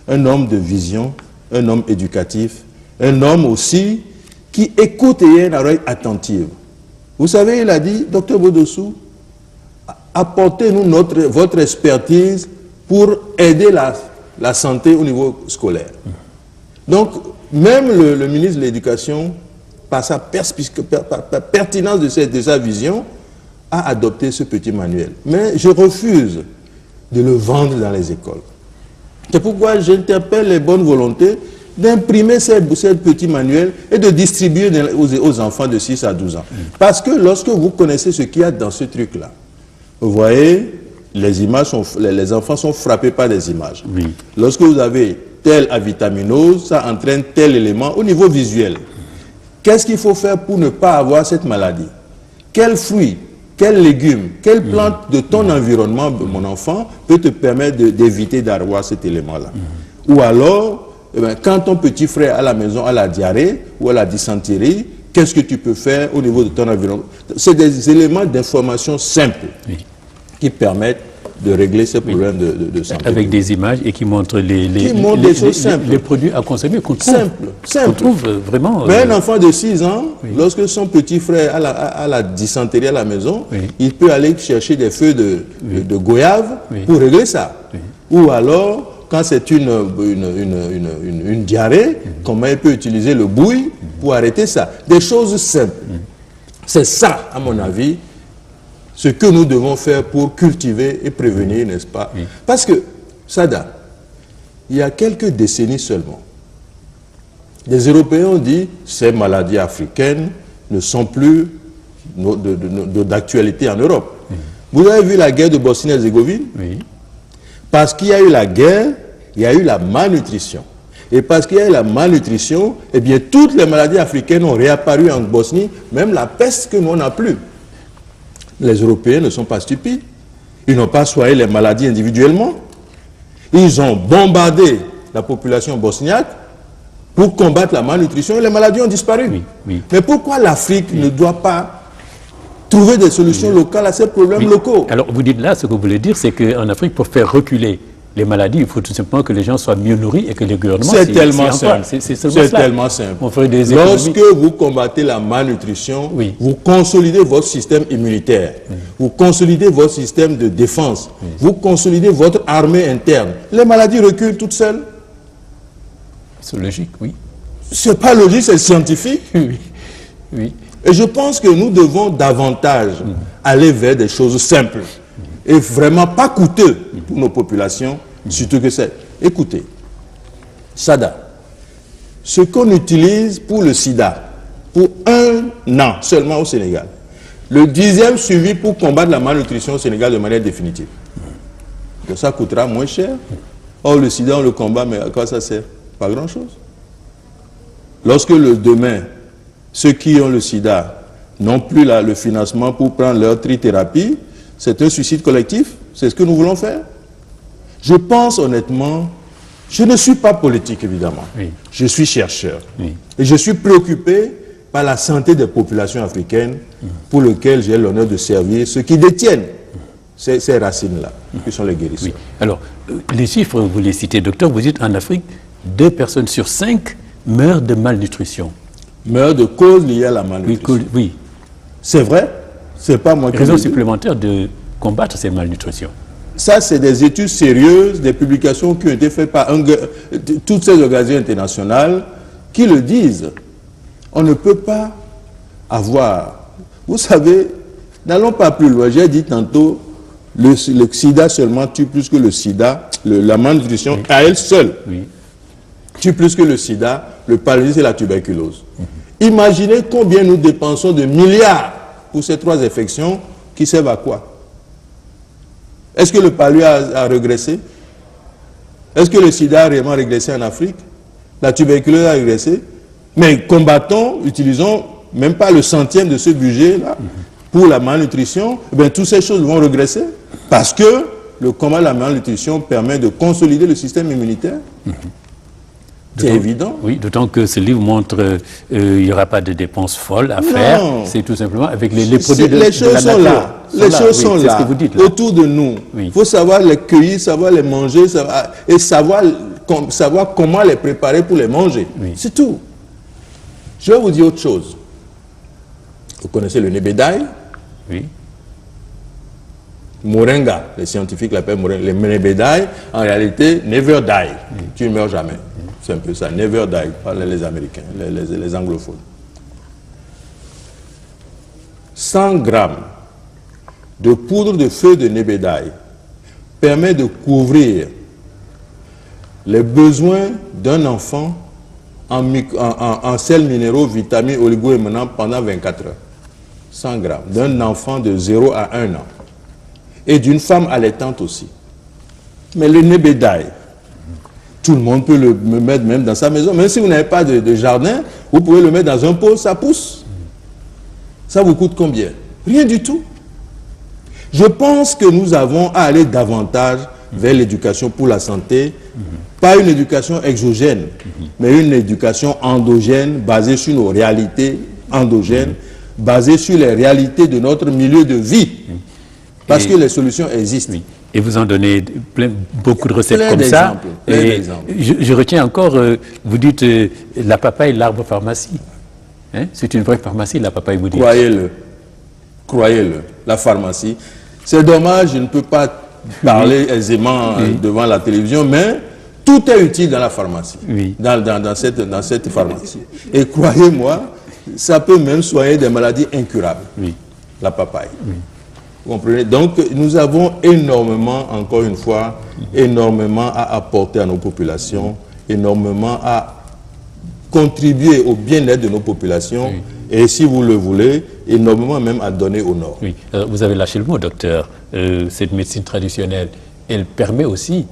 Un homme de vision, un homme éducatif, un homme aussi qui écoute et a une oreille attentive. Vous savez, il a dit, docteur Bodossou, apportez-nous votre expertise pour aider la santé au niveau scolaire. Donc, même le ministre de l'Éducation, par sa pertinence de sa vision, a adopté ce petit manuel. Mais je refuse de le vendre dans les écoles. C'est pourquoi j'interpelle les bonnes volontés d'imprimer ces petits manuels et de distribuer aux enfants de 6 à 12 ans. Parce que lorsque vous connaissez ce qu'il y a dans ce truc-là, vous voyez, les enfants sont frappés par des images. Oui. Lorsque vous avez telle avitaminose, ça entraîne tel élément au niveau visuel. Qu'est-ce qu'il faut faire pour ne pas avoir cette maladie? Quels fruits, quels légumes, quelle plante de ton environnement, mon enfant, peut te permettre d'éviter d'avoir cet élément-là? Ou alors, eh bien, quand ton petit frère à la maison a la diarrhée ou a la dysenterie, qu'est-ce que tu peux faire au niveau de ton environnement? C'est des éléments d'information simples qui permettent de régler ces problèmes de santé. Avec des images et qui montrent les produits à consommer qu'on trouve vraiment... Mais un enfant de 6 ans, lorsque son petit frère a la dysenterie à la maison, il peut aller chercher des feuilles de goyave pour régler ça. Ou alors, quand c'est une diarrhée, comment il peut utiliser le bouille pour arrêter ça? Des choses simples. C'est ça, à mon avis, ce que nous devons faire pour cultiver et prévenir, n'est-ce pas? Parce que, Sada, il y a quelques décennies seulement, les Européens ont dit ces maladies africaines ne sont plus d'actualité en Europe. Vous avez vu la guerre de Bosnie-Herzégovine? Parce qu'il y a eu la guerre, il y a eu la malnutrition. Et parce qu'il y a eu la malnutrition, eh bien, toutes les maladies africaines ont réapparu en Bosnie, même la peste que nous, on n'a plus. Les Européens ne sont pas stupides. Ils n'ont pas soigné les maladies individuellement. Ils ont bombardé la population bosniaque pour combattre la malnutrition et les maladies ont disparu. Mais pourquoi l'Afrique ne doit pas trouver des solutions locales à ces problèmes locaux? Alors, vous dites là, ce que vous voulez dire, c'est qu'en Afrique, pour faire reculer les maladies, il faut tout simplement que les gens soient mieux nourris et que les gouvernements... C'est tellement simple. C'est tellement simple. On ferait des Lorsque vous combattez la malnutrition, vous consolidez votre système immunitaire, vous consolidez votre système de défense, vous consolidez votre armée interne. Les maladies reculent toutes seules. C'est logique, oui. C'est pas logique, c'est scientifique. Et je pense que nous devons davantage aller vers des choses simples et vraiment pas coûteux pour nos populations, surtout que c'est... Écoutez, Sada, ce qu'on utilise pour le sida, pour 1 an seulement au Sénégal, le 10e suivi pour combattre la malnutrition au Sénégal de manière définitive. Donc ça coûtera moins cher. Or, le sida, on le combat, mais à quoi ça sert? Pas grand-chose. Lorsque demain, ceux qui ont le sida n'ont plus le financement pour prendre leur trithérapie, c'est un suicide collectif. C'est ce que nous voulons faire. Je pense honnêtement Je ne suis pas politique, évidemment. Oui. Je suis chercheur. Oui. Et je suis préoccupé par la santé des populations africaines pour lesquelles j'ai l'honneur de servir ceux qui détiennent ces racines-là, qui sont les guérisseurs. Oui. Alors, les chiffres, vous les citez, docteur, vous dites en Afrique, 2 personnes sur 5 meurent de malnutrition. Meurent de causes liées à la malnutrition. Oui. C'est vrai, c'est pas moi qui Raison le dis. supplémentaire de combattre ces malnutritions. Ça, c'est des études sérieuses, des publications qui ont été faites par toutes ces organisations internationales qui le disent. On ne peut pas avoir... Vous savez, n'allons pas plus loin. J'ai dit tantôt, le sida seulement tue plus que le sida, la malnutrition à elle seule tue plus que le sida, le paludisme et la tuberculose. Imaginez combien nous dépensons de milliards pour ces 3 infections qui servent à quoi? Est-ce que le paludisme a régressé? Est-ce que le sida a réellement régressé en Afrique? La tuberculose a régressé? Mais combattons, utilisons même pas le centième de ce budget-là pour la malnutrition. Eh bien, toutes ces choses vont régresser parce que le combat de la malnutrition permet de consolider le système immunitaire. C'est évident. Oui, d'autant que ce livre montre qu'il n'y aura pas de dépenses folles à faire. C'est tout simplement avec les produits de la nature. Les choses sont là. Les choses sont là, ce que vous dites, là, autour de nous. Il faut savoir les cueillir, savoir les manger et savoir comment les préparer pour les manger. C'est tout. Je vais vous dire autre chose. Vous connaissez le nebedaï? Oui. Moringa, les scientifiques l'appellent Moringa. Le nebedaï, en réalité, never die. Tu ne meurs jamais. C'est un peu ça, never die, par les Américains, les anglophones. 100 grammes de poudre de feu de nebedaï permet de couvrir les besoins d'un enfant en sels minéraux, vitamines, oligo-éléments pendant 24 heures. 100 grammes d'un enfant de 0 à 1 an. Et d'une femme allaitante aussi. Mais le nebedaï, tout le monde peut le mettre même dans sa maison. Même si vous n'avez pas de jardin, vous pouvez le mettre dans un pot, ça pousse. Ça vous coûte combien? Rien du tout. Je pense que nous avons à aller davantage vers l'éducation pour la santé, pas une éducation exogène, mais une éducation endogène, basée sur nos réalités endogènes, basée sur les réalités de notre milieu de vie. Parce que les solutions existent. Oui. Et vous en donnez beaucoup de recettes comme ça. Et je retiens encore, vous dites la papaye, l'arbre pharmacie. Hein? C'est une vraie pharmacie, la papaye, vous dites. Croyez-le. Croyez-le. La pharmacie. C'est dommage, je ne peux pas parler aisément devant la télévision, mais tout est utile dans la pharmacie. Dans cette pharmacie. Et croyez-moi, ça peut même soigner des maladies incurables. La papaye. Vous comprenez? Donc, nous avons énormément, encore une fois, énormément à apporter à nos populations, énormément à contribuer au bien-être de nos populations, et si vous le voulez, énormément même à donner au Nord. Vous avez lâché le mot, docteur. Cette médecine traditionnelle, elle permet aussi,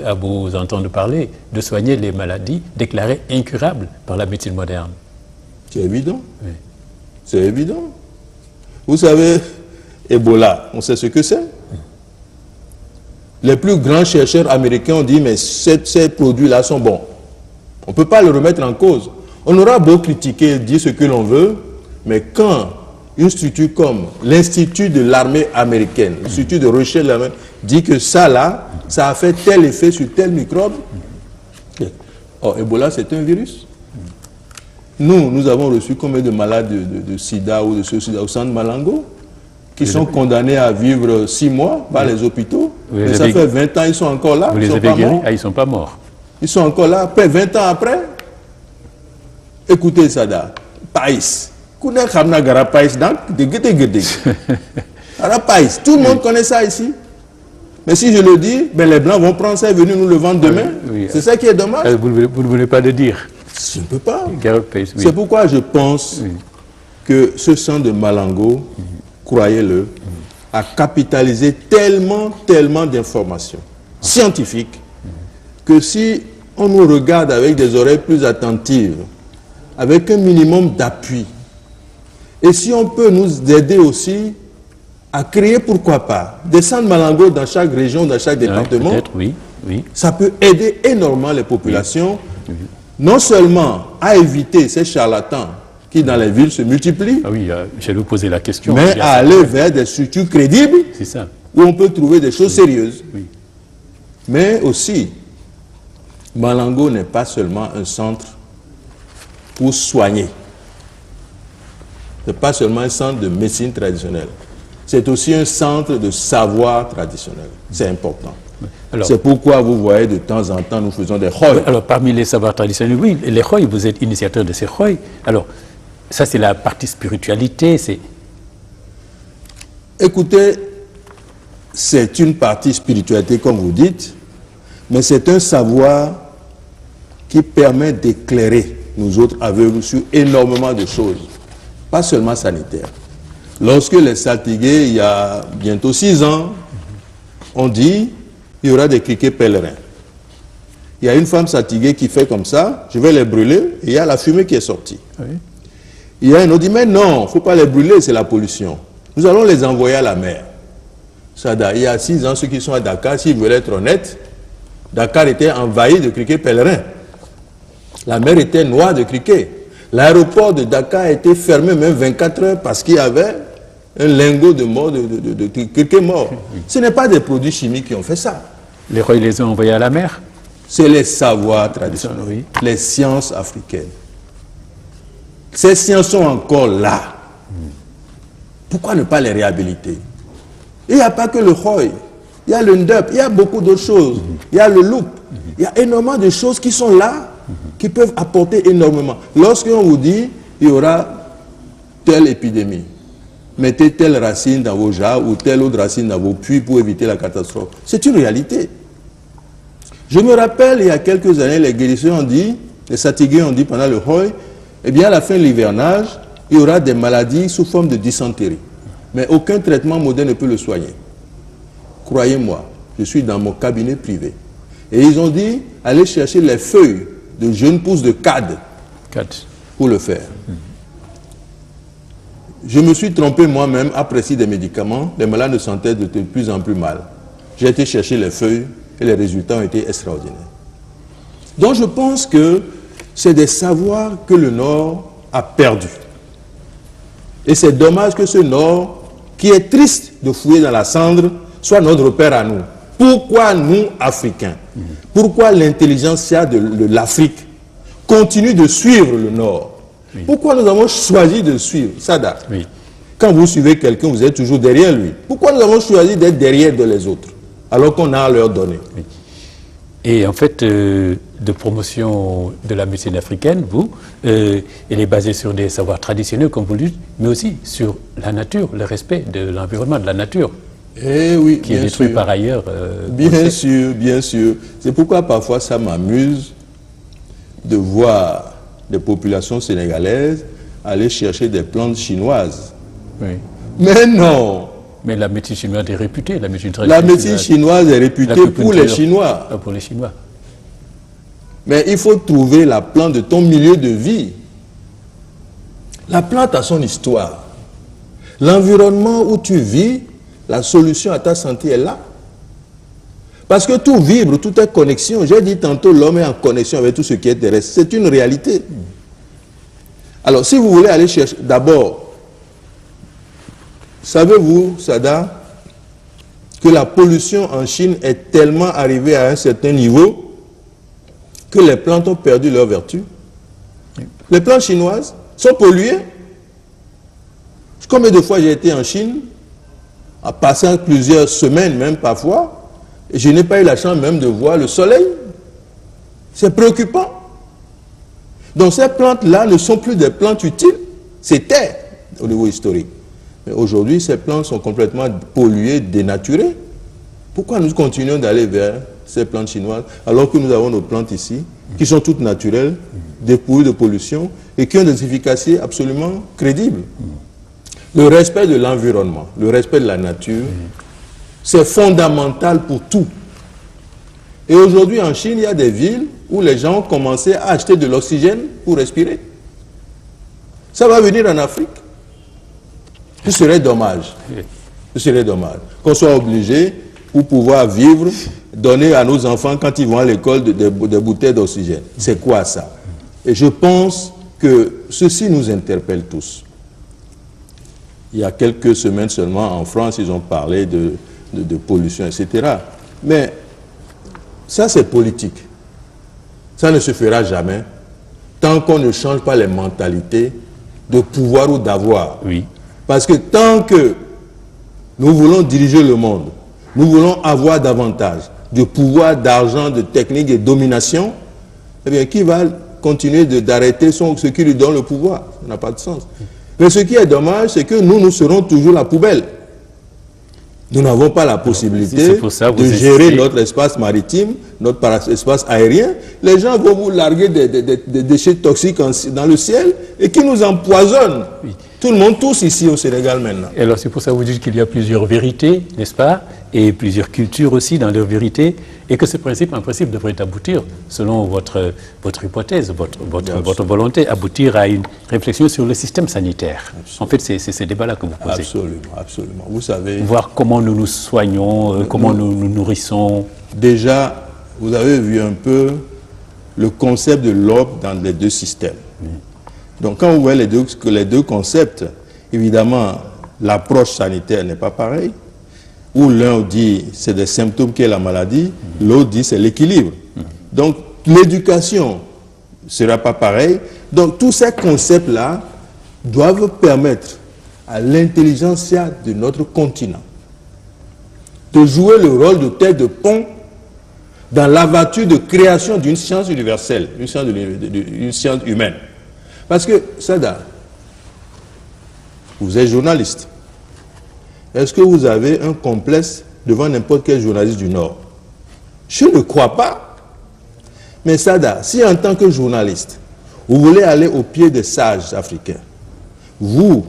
à vous entendre parler, de soigner les maladies déclarées incurables par la médecine moderne. C'est évident. C'est évident. Vous savez... Ebola, on sait ce que c'est. Les plus grands chercheurs américains ont dit, mais ces produits-là sont bons. On ne peut pas le remettre en cause. On aura beau critiquer, dire ce que l'on veut, mais quand une structure comme l'Institut de l'armée américaine, l'Institut de recherche de l'armée, dit que ça là, ça a fait tel effet sur tel microbe. Oh, Ebola, c'est un virus. Nous avons reçu combien de malades de sida ou de sida au centre Malango qui sont condamnés à vivre 6 mois par les hôpitaux. Mais ça fait 20 ans, ils sont encore là. Vous les avez guéris? Ils ne sont pas morts. Ils sont encore là. Après 20 ans après, écoutez ça là. Païs. Tout le monde connaît ça ici. Mais si je le dis, ben les Blancs vont prendre ça et venir nous le vendre demain. C'est ça qui est dommage. Vous ne voulez pas le dire. Je ne peux pas. C'est pourquoi je pense que ce centre de Malango, croyez-le, a capitalisé tellement d'informations scientifiques que si on nous regarde avec des oreilles plus attentives, avec un minimum d'appui, et si on peut nous aider aussi à créer, pourquoi pas, des centres Malango dans chaque région, dans chaque département, Oui. Ça peut aider énormément les populations, non seulement à éviter ces charlatans qui dans les villes se multiplient, Ah oui, j'allais vous poser la question. mais à aller vers des structures crédibles C'est ça. où on peut trouver des choses sérieuses. Oui. Mais aussi, Malango n'est pas seulement un centre pour soigner. Ce n'est pas seulement un centre de médecine traditionnelle. C'est aussi un centre de savoir traditionnel. C'est important. C'est pourquoi vous voyez de temps en temps, nous faisons des khoy. Alors, parmi les savoirs traditionnels, oui, les khoy, vous êtes initiateur de ces khoy. Alors, ça, c'est la partie spiritualité. Écoutez, c'est une partie spiritualité, comme vous dites, mais c'est un savoir qui permet d'éclairer nous autres aveugles sur énormément de choses, pas seulement sanitaires. Lorsque les Saltigués, il y a bientôt 6 ans, on dit il y aura des criquets pèlerins. Il y a une femme Saltiguée qui fait comme ça, je vais les brûler, et il y a la fumée qui est sortie. Oui. Il y a un autre qui dit, mais non, il ne faut pas les brûler, c'est la pollution. Nous allons les envoyer à la mer. Il y a 6 ans, ceux qui sont à Dakar, s'ils veulent être honnêtes, Dakar était envahi de criquets pèlerins. La mer était noire de criquets. L'aéroport de Dakar a été fermé même 24 heures parce qu'il y avait un lingot de mort, de criquets morts. Ce n'est pas des produits chimiques qui ont fait ça. Les khoy les ont envoyés à la mer. C'est les savoirs traditionnels, Oui. les sciences africaines. Ces sciences sont encore là. Pourquoi ne pas les réhabiliter? Il n'y a pas que le khoy. Il y a le ndep, il y a beaucoup d'autres choses. Il y a le loup. Il y a énormément de choses qui sont là, qui peuvent apporter énormément. Lorsqu'on vous dit, il y aura telle épidémie, mettez telle racine dans vos jarres ou telle autre racine dans vos puits pour éviter la catastrophe. C'est une réalité. Je me rappelle, il y a quelques années, les guérisseurs ont dit, les Satigués ont dit pendant le khoy, eh bien à la fin de l'hivernage, il y aura des maladies sous forme de dysenterie. Mais aucun traitement moderne ne peut le soigner. Croyez-moi, je suis dans mon cabinet privé. Et ils ont dit, allez chercher les feuilles de jeunes pousses de cad pour le faire. Je me suis trompé moi-même, apprécié des médicaments, les malades se sentaient de plus en plus mal. J'ai été chercher les feuilles et les résultats ont été extraordinaires. Donc je pense que c'est des savoirs que le Nord a perdus. Et c'est dommage que ce Nord, qui est triste de fouiller dans la cendre, soit notre repère à nous. Pourquoi nous, Africains, pourquoi l'intelligentsia de l'Afrique continue de suivre le Nord? Oui. Pourquoi nous avons choisi de suivre Sada? Oui. Quand vous suivez quelqu'un, vous êtes toujours derrière lui. Pourquoi nous avons choisi d'être derrière les autres, alors qu'on a à leur donner? Oui. Et en fait, de promotion de la médecine africaine, elle est basée sur des savoirs traditionnels, comme vous le dites, mais aussi sur la nature, le respect de l'environnement, de la nature. Eh oui, qui est détruit par ailleurs. Bien sûr, bien sûr. C'est pourquoi parfois ça m'amuse de voir des populations sénégalaises aller chercher des plantes chinoises. Oui. Mais non! Mais la médecine chinoise est réputée, la médecine traditionnelle. La médecine chinoise est réputée pour les Chinois. Pour les Chinois. Mais il faut trouver la plante de ton milieu de vie. La plante a son histoire. L'environnement où tu vis, la solution à ta santé est là. Parce que tout vibre, tout est connexion. J'ai dit tantôt, l'homme est en connexion avec tout ce qui est terrestre. C'est une réalité. Alors, si vous voulez aller chercher, d'abord, savez-vous, Sada, que la pollution en Chine est tellement arrivée à un certain niveau que les plantes ont perdu leur vertu? Les plantes chinoises sont polluées. Combien de fois j'ai été en Chine, en passant plusieurs semaines même parfois, et je n'ai pas eu la chance même de voir le soleil. C'est préoccupant. Donc ces plantes-là ne sont plus des plantes utiles, c'était au niveau historique. Mais aujourd'hui, ces plantes sont complètement polluées, dénaturées. Pourquoi nous continuons d'aller vers ces plantes chinoises alors que nous avons nos plantes ici, qui sont toutes naturelles, dépouillées de pollution et qui ont des efficacités absolument crédibles? Le respect de l'environnement, le respect de la nature, c'est fondamental pour tout. Et aujourd'hui, en Chine, il y a des villes où les gens ont commencé à acheter de l'oxygène pour respirer. Ça va venir en Afrique. Ce serait dommage. Ce serait dommage qu'on soit obligé pour pouvoir vivre, donner à nos enfants quand ils vont à l'école des bouteilles d'oxygène. C'est quoi ça? Et je pense que ceci nous interpelle tous. Il y a quelques semaines seulement, en France, ils ont parlé de pollution, etc. Mais ça, c'est politique. Ça ne se fera jamais tant qu'on ne change pas les mentalités de pouvoir ou d'avoir. Oui. Parce que tant que nous voulons diriger le monde, nous voulons avoir davantage de pouvoir, d'argent, de technique et de domination, eh bien, qui va continuer d'arrêter ce qui lui donne le pouvoir? Ça n'a pas de sens. Mais ce qui est dommage, c'est que nous serons toujours la poubelle. Nous n'avons pas la possibilité de gérer notre espace maritime, notre espace aérien. Les gens vont vous larguer des déchets toxiques dans le ciel et qui nous empoisonnent. Oui. Tout le monde, tous ici au Sénégal maintenant. Et alors c'est pour ça que vous dites qu'il y a plusieurs vérités, n'est-ce pas? Et plusieurs cultures aussi dans leurs vérités. Et que ce principe, en principe, devrait aboutir, selon votre hypothèse, votre volonté, aboutir à une réflexion sur le système sanitaire. Absolument. En fait, c'est ces débats-là que vous posez. Absolument, absolument. Vous savez... Voir comment nous nous soignons, comment nous nous nourrissons. Déjà, vous avez vu un peu le concept de l'ordre dans les deux systèmes. Donc, quand vous voyez les deux concepts, évidemment, l'approche sanitaire n'est pas pareille. Où l'un dit c'est des symptômes qu'est la maladie, l'autre dit c'est l'équilibre. Donc, l'éducation ne sera pas pareille. Donc, tous ces concepts-là doivent permettre à l'intelligentsia de notre continent de jouer le rôle de tête de pont dans l'aventure de création d'une science universelle, une science humaine. Parce que, Sada, vous êtes journaliste. Est-ce que vous avez un complexe devant n'importe quel journaliste du Nord? Je ne crois pas. Mais Sada, si en tant que journaliste, vous voulez aller au pied des sages africains, vous,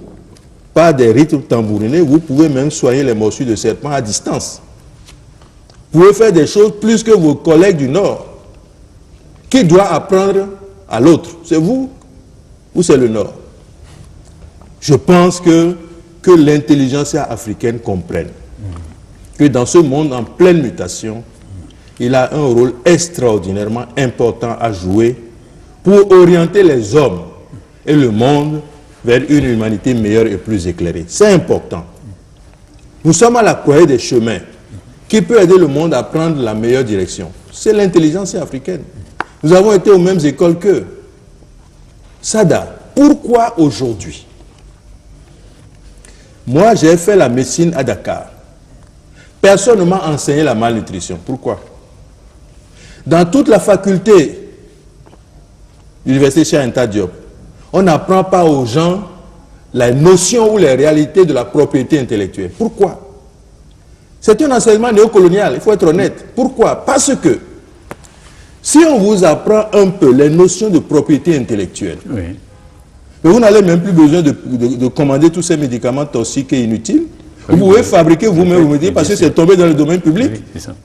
par des rites tambourinés, vous pouvez même soigner les morsures de serpent à distance. Vous pouvez faire des choses plus que vos collègues du Nord. Qui doit apprendre à l'autre? C'est vous ou c'est le Nord? Je pense que l'intelligence africaine comprenne que dans ce monde en pleine mutation, il a un rôle extraordinairement important à jouer pour orienter les hommes et le monde vers une humanité meilleure et plus éclairée. C'est important. Nous sommes à la croisée des chemins. Qui peut aider le monde à prendre la meilleure direction? C'est l'intelligence africaine. Nous avons été aux mêmes écoles qu'eux. Sada, pourquoi aujourd'hui? Moi, j'ai fait la médecine à Dakar. Personne ne m'a enseigné la malnutrition. Pourquoi? Dans toute la faculté de l'université Cheikh Anta Diop, on n'apprend pas aux gens la notion ou les réalités de la propriété intellectuelle. Pourquoi? C'est un enseignement néocolonial, il faut être honnête. Pourquoi? Parce que si on vous apprend un peu les notions de propriété intellectuelle, oui. Mais vous n'avez même plus besoin de commander tous ces médicaments toxiques et inutiles. Oui, vous pouvez fabriquer vous-même, vous me dites, parce que c'est tombé dans le domaine public. Oui, c'est ça.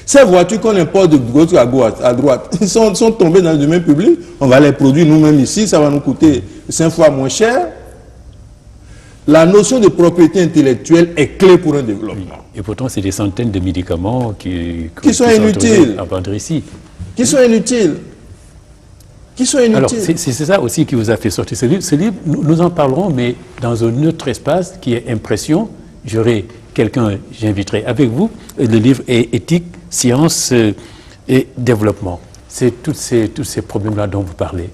Ces voitures qu'on importe de gauche à droite, sont tombées dans le domaine public. On va les produire nous-mêmes ici, ça va nous coûter 5 fois moins cher. La notion de propriété intellectuelle est clé pour un développement. Oui. Et pourtant, c'est des centaines de médicaments qui sont inutiles. À vendre ici. Qui sont inutiles. Alors, c'est ça aussi qui vous a fait sortir ce livre. Ce livre, nous en parlerons, mais dans un autre espace qui est impression. J'aurai quelqu'un, j'inviterai avec vous. Le livre est éthique, science et développement. C'est tous ces problèmes-là dont vous parlez.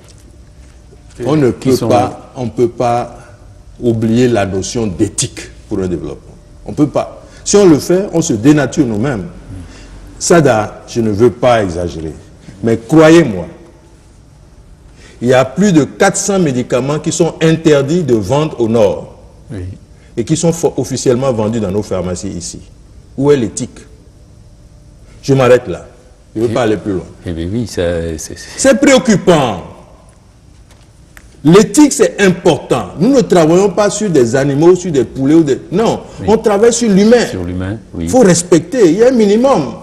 On ne peut pas oublier la notion d'éthique pour un développement. On ne peut pas. Si on le fait, on se dénature nous-mêmes. Sada, je ne veux pas exagérer, mais croyez-moi, il y a plus de 400 médicaments qui sont interdits de vente au Nord. Oui. Et qui sont officiellement vendus dans nos pharmacies ici. Où est l'éthique? Je m'arrête là. Je ne veux pas aller plus loin. Eh bien oui, c'est préoccupant. L'éthique, c'est important. Nous ne travaillons pas sur des animaux, sur des poulets ou des... Non, oui. On travaille sur l'humain. Sur l'humain, oui. Il faut respecter. Il y a un minimum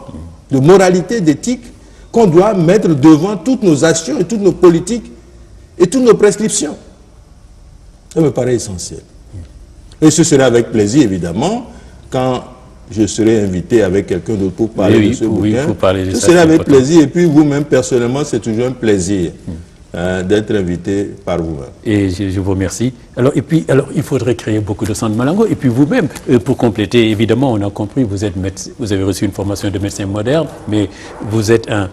de moralité, d'éthique qu'on doit mettre devant toutes nos actions et toutes nos politiques et toutes nos prescriptions. Ça me paraît essentiel. Et ce sera avec plaisir, évidemment, quand je serai invité avec quelqu'un d'autre pour parler de ce bouquin. Oui, pour parler de ça. Ce serait avec plaisir. Et puis vous-même, personnellement, c'est toujours un plaisir d'être invité par vous-même. Et je vous remercie. Alors, il faudrait créer beaucoup de centres Malango. Et puis vous-même, pour compléter, évidemment, on a compris, vous avez reçu une formation de médecin moderne, mais vous êtes un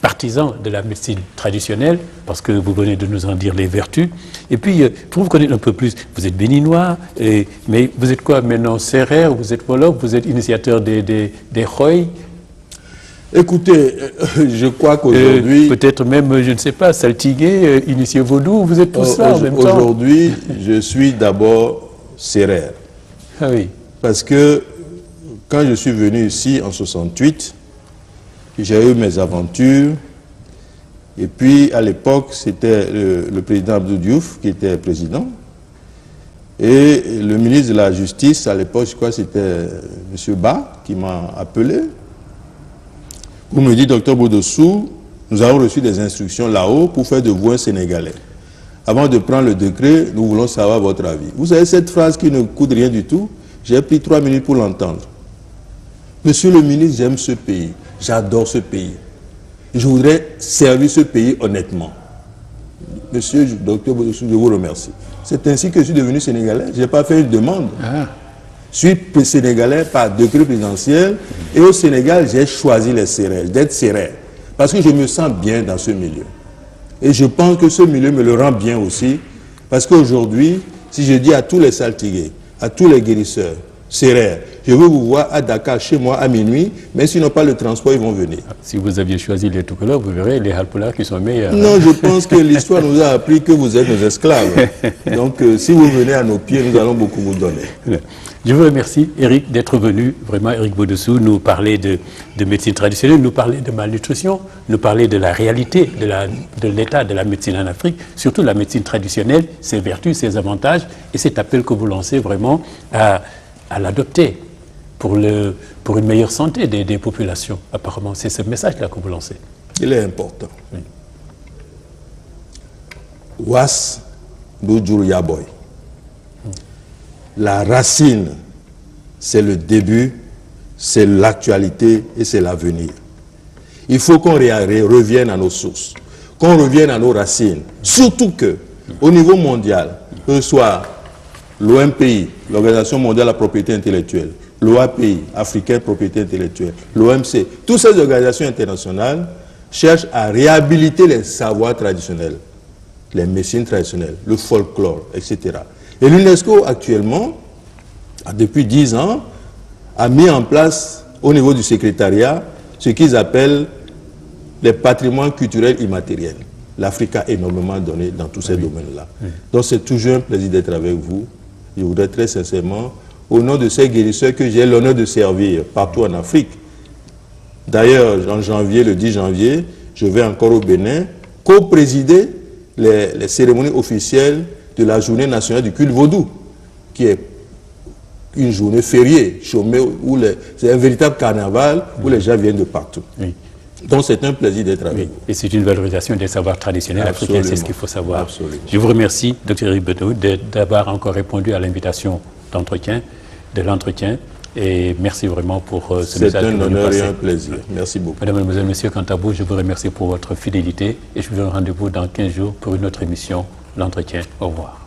partisan de la médecine traditionnelle, parce que vous venez de nous en dire les vertus. Et puis, pour vous connaître un peu plus, vous êtes béninois, mais vous êtes quoi maintenant, Sérère, vous êtes Wolof, vous êtes initiateur des Khoy. Écoutez, je crois qu'aujourd'hui... peut-être même, je ne sais pas, Saltigué, initié Vaudou, vous êtes tout ça en même temps. Aujourd'hui, je suis d'abord Sérère. Ah oui. Parce que quand je suis venu ici en 68, j'ai eu mes aventures. Et puis, à l'époque, c'était le président Abdou Diouf qui était président. Et le ministre de la Justice, à l'époque, je crois que c'était M. Ba qui m'a appelé. Vous me dites, docteur Bodossou, nous avons reçu des instructions là-haut pour faire de vous un Sénégalais. Avant de prendre le décret, nous voulons savoir votre avis. Vous savez, cette phrase qui ne coûte rien du tout, j'ai pris 3 minutes pour l'entendre. Monsieur le ministre, j'aime ce pays, j'adore ce pays. Je voudrais servir ce pays honnêtement. Monsieur docteur Bodossou, je vous remercie. C'est ainsi que je suis devenu Sénégalais. Je n'ai pas fait une demande. Je suis sénégalais par décret présidentiel et au Sénégal, j'ai choisi les Sérères, d'être Sérère, parce que je me sens bien dans ce milieu. Et je pense que ce milieu me le rend bien aussi, parce qu'aujourd'hui, si je dis à tous les saltigués, à tous les guérisseurs, Sérères, je veux vous voir à Dakar, chez moi, à minuit, mais s'ils n'ont pas le transport, ils vont venir. Si vous aviez choisi les Toukoula, vous verrez les Halpolas qui sont meilleurs. Non, je pense que l'histoire nous a appris que vous êtes nos esclaves. Donc, si vous venez à nos pieds, nous allons beaucoup vous donner. Je vous remercie, Eric, d'être venu, vraiment, Eric Bodossou, nous parler de médecine traditionnelle, nous parler de malnutrition, nous parler de la réalité de l'état de la médecine en Afrique, surtout la médecine traditionnelle, ses vertus, ses avantages, et cet appel que vous lancez vraiment à l'adopter pour une meilleure santé des populations. Apparemment, c'est ce message-là que vous lancez. Il est important. Oui. Was Boudjour Yaboy. La racine, c'est le début, c'est l'actualité et c'est l'avenir. Il faut qu'on revienne à nos sources, qu'on revienne à nos racines. Surtout que, au niveau mondial, que ce soit l'OMPI, l'Organisation mondiale de la propriété intellectuelle, l'OAPI, africaine propriété intellectuelle, l'OMC, toutes ces organisations internationales cherchent à réhabiliter les savoirs traditionnels, les médecines traditionnelles, le folklore, etc. Et l'UNESCO, actuellement, depuis 10 ans, a mis en place, au niveau du secrétariat, ce qu'ils appellent les patrimoines culturels immatériels. L'Afrique a énormément donné dans tous ces domaines-là. Donc c'est toujours un plaisir d'être avec vous. Je voudrais très sincèrement, au nom de ces guérisseurs que j'ai l'honneur de servir partout en Afrique. D'ailleurs, en janvier, le 10 janvier, je vais encore au Bénin co-présider les cérémonies officielles de la journée nationale du culte vaudou, qui est une journée fériée, chômée, où c'est un véritable carnaval où les gens viennent de partout. Oui. Donc c'est un plaisir d'être avec vous. Et c'est une valorisation des savoirs traditionnels africains, c'est ce qu'il faut savoir. Absolument. Je vous remercie, Dr Eric Bodossou, d'avoir encore répondu à l'invitation de l'entretien. Et merci vraiment pour ce message. C'est un honneur et un plaisir. Merci beaucoup. Mesdames, Mesdemoiselles, Messieurs, quant à vous, je vous remercie pour votre fidélité et je vous donne rendez-vous dans 15 jours pour une autre émission, l'entretien. Au revoir.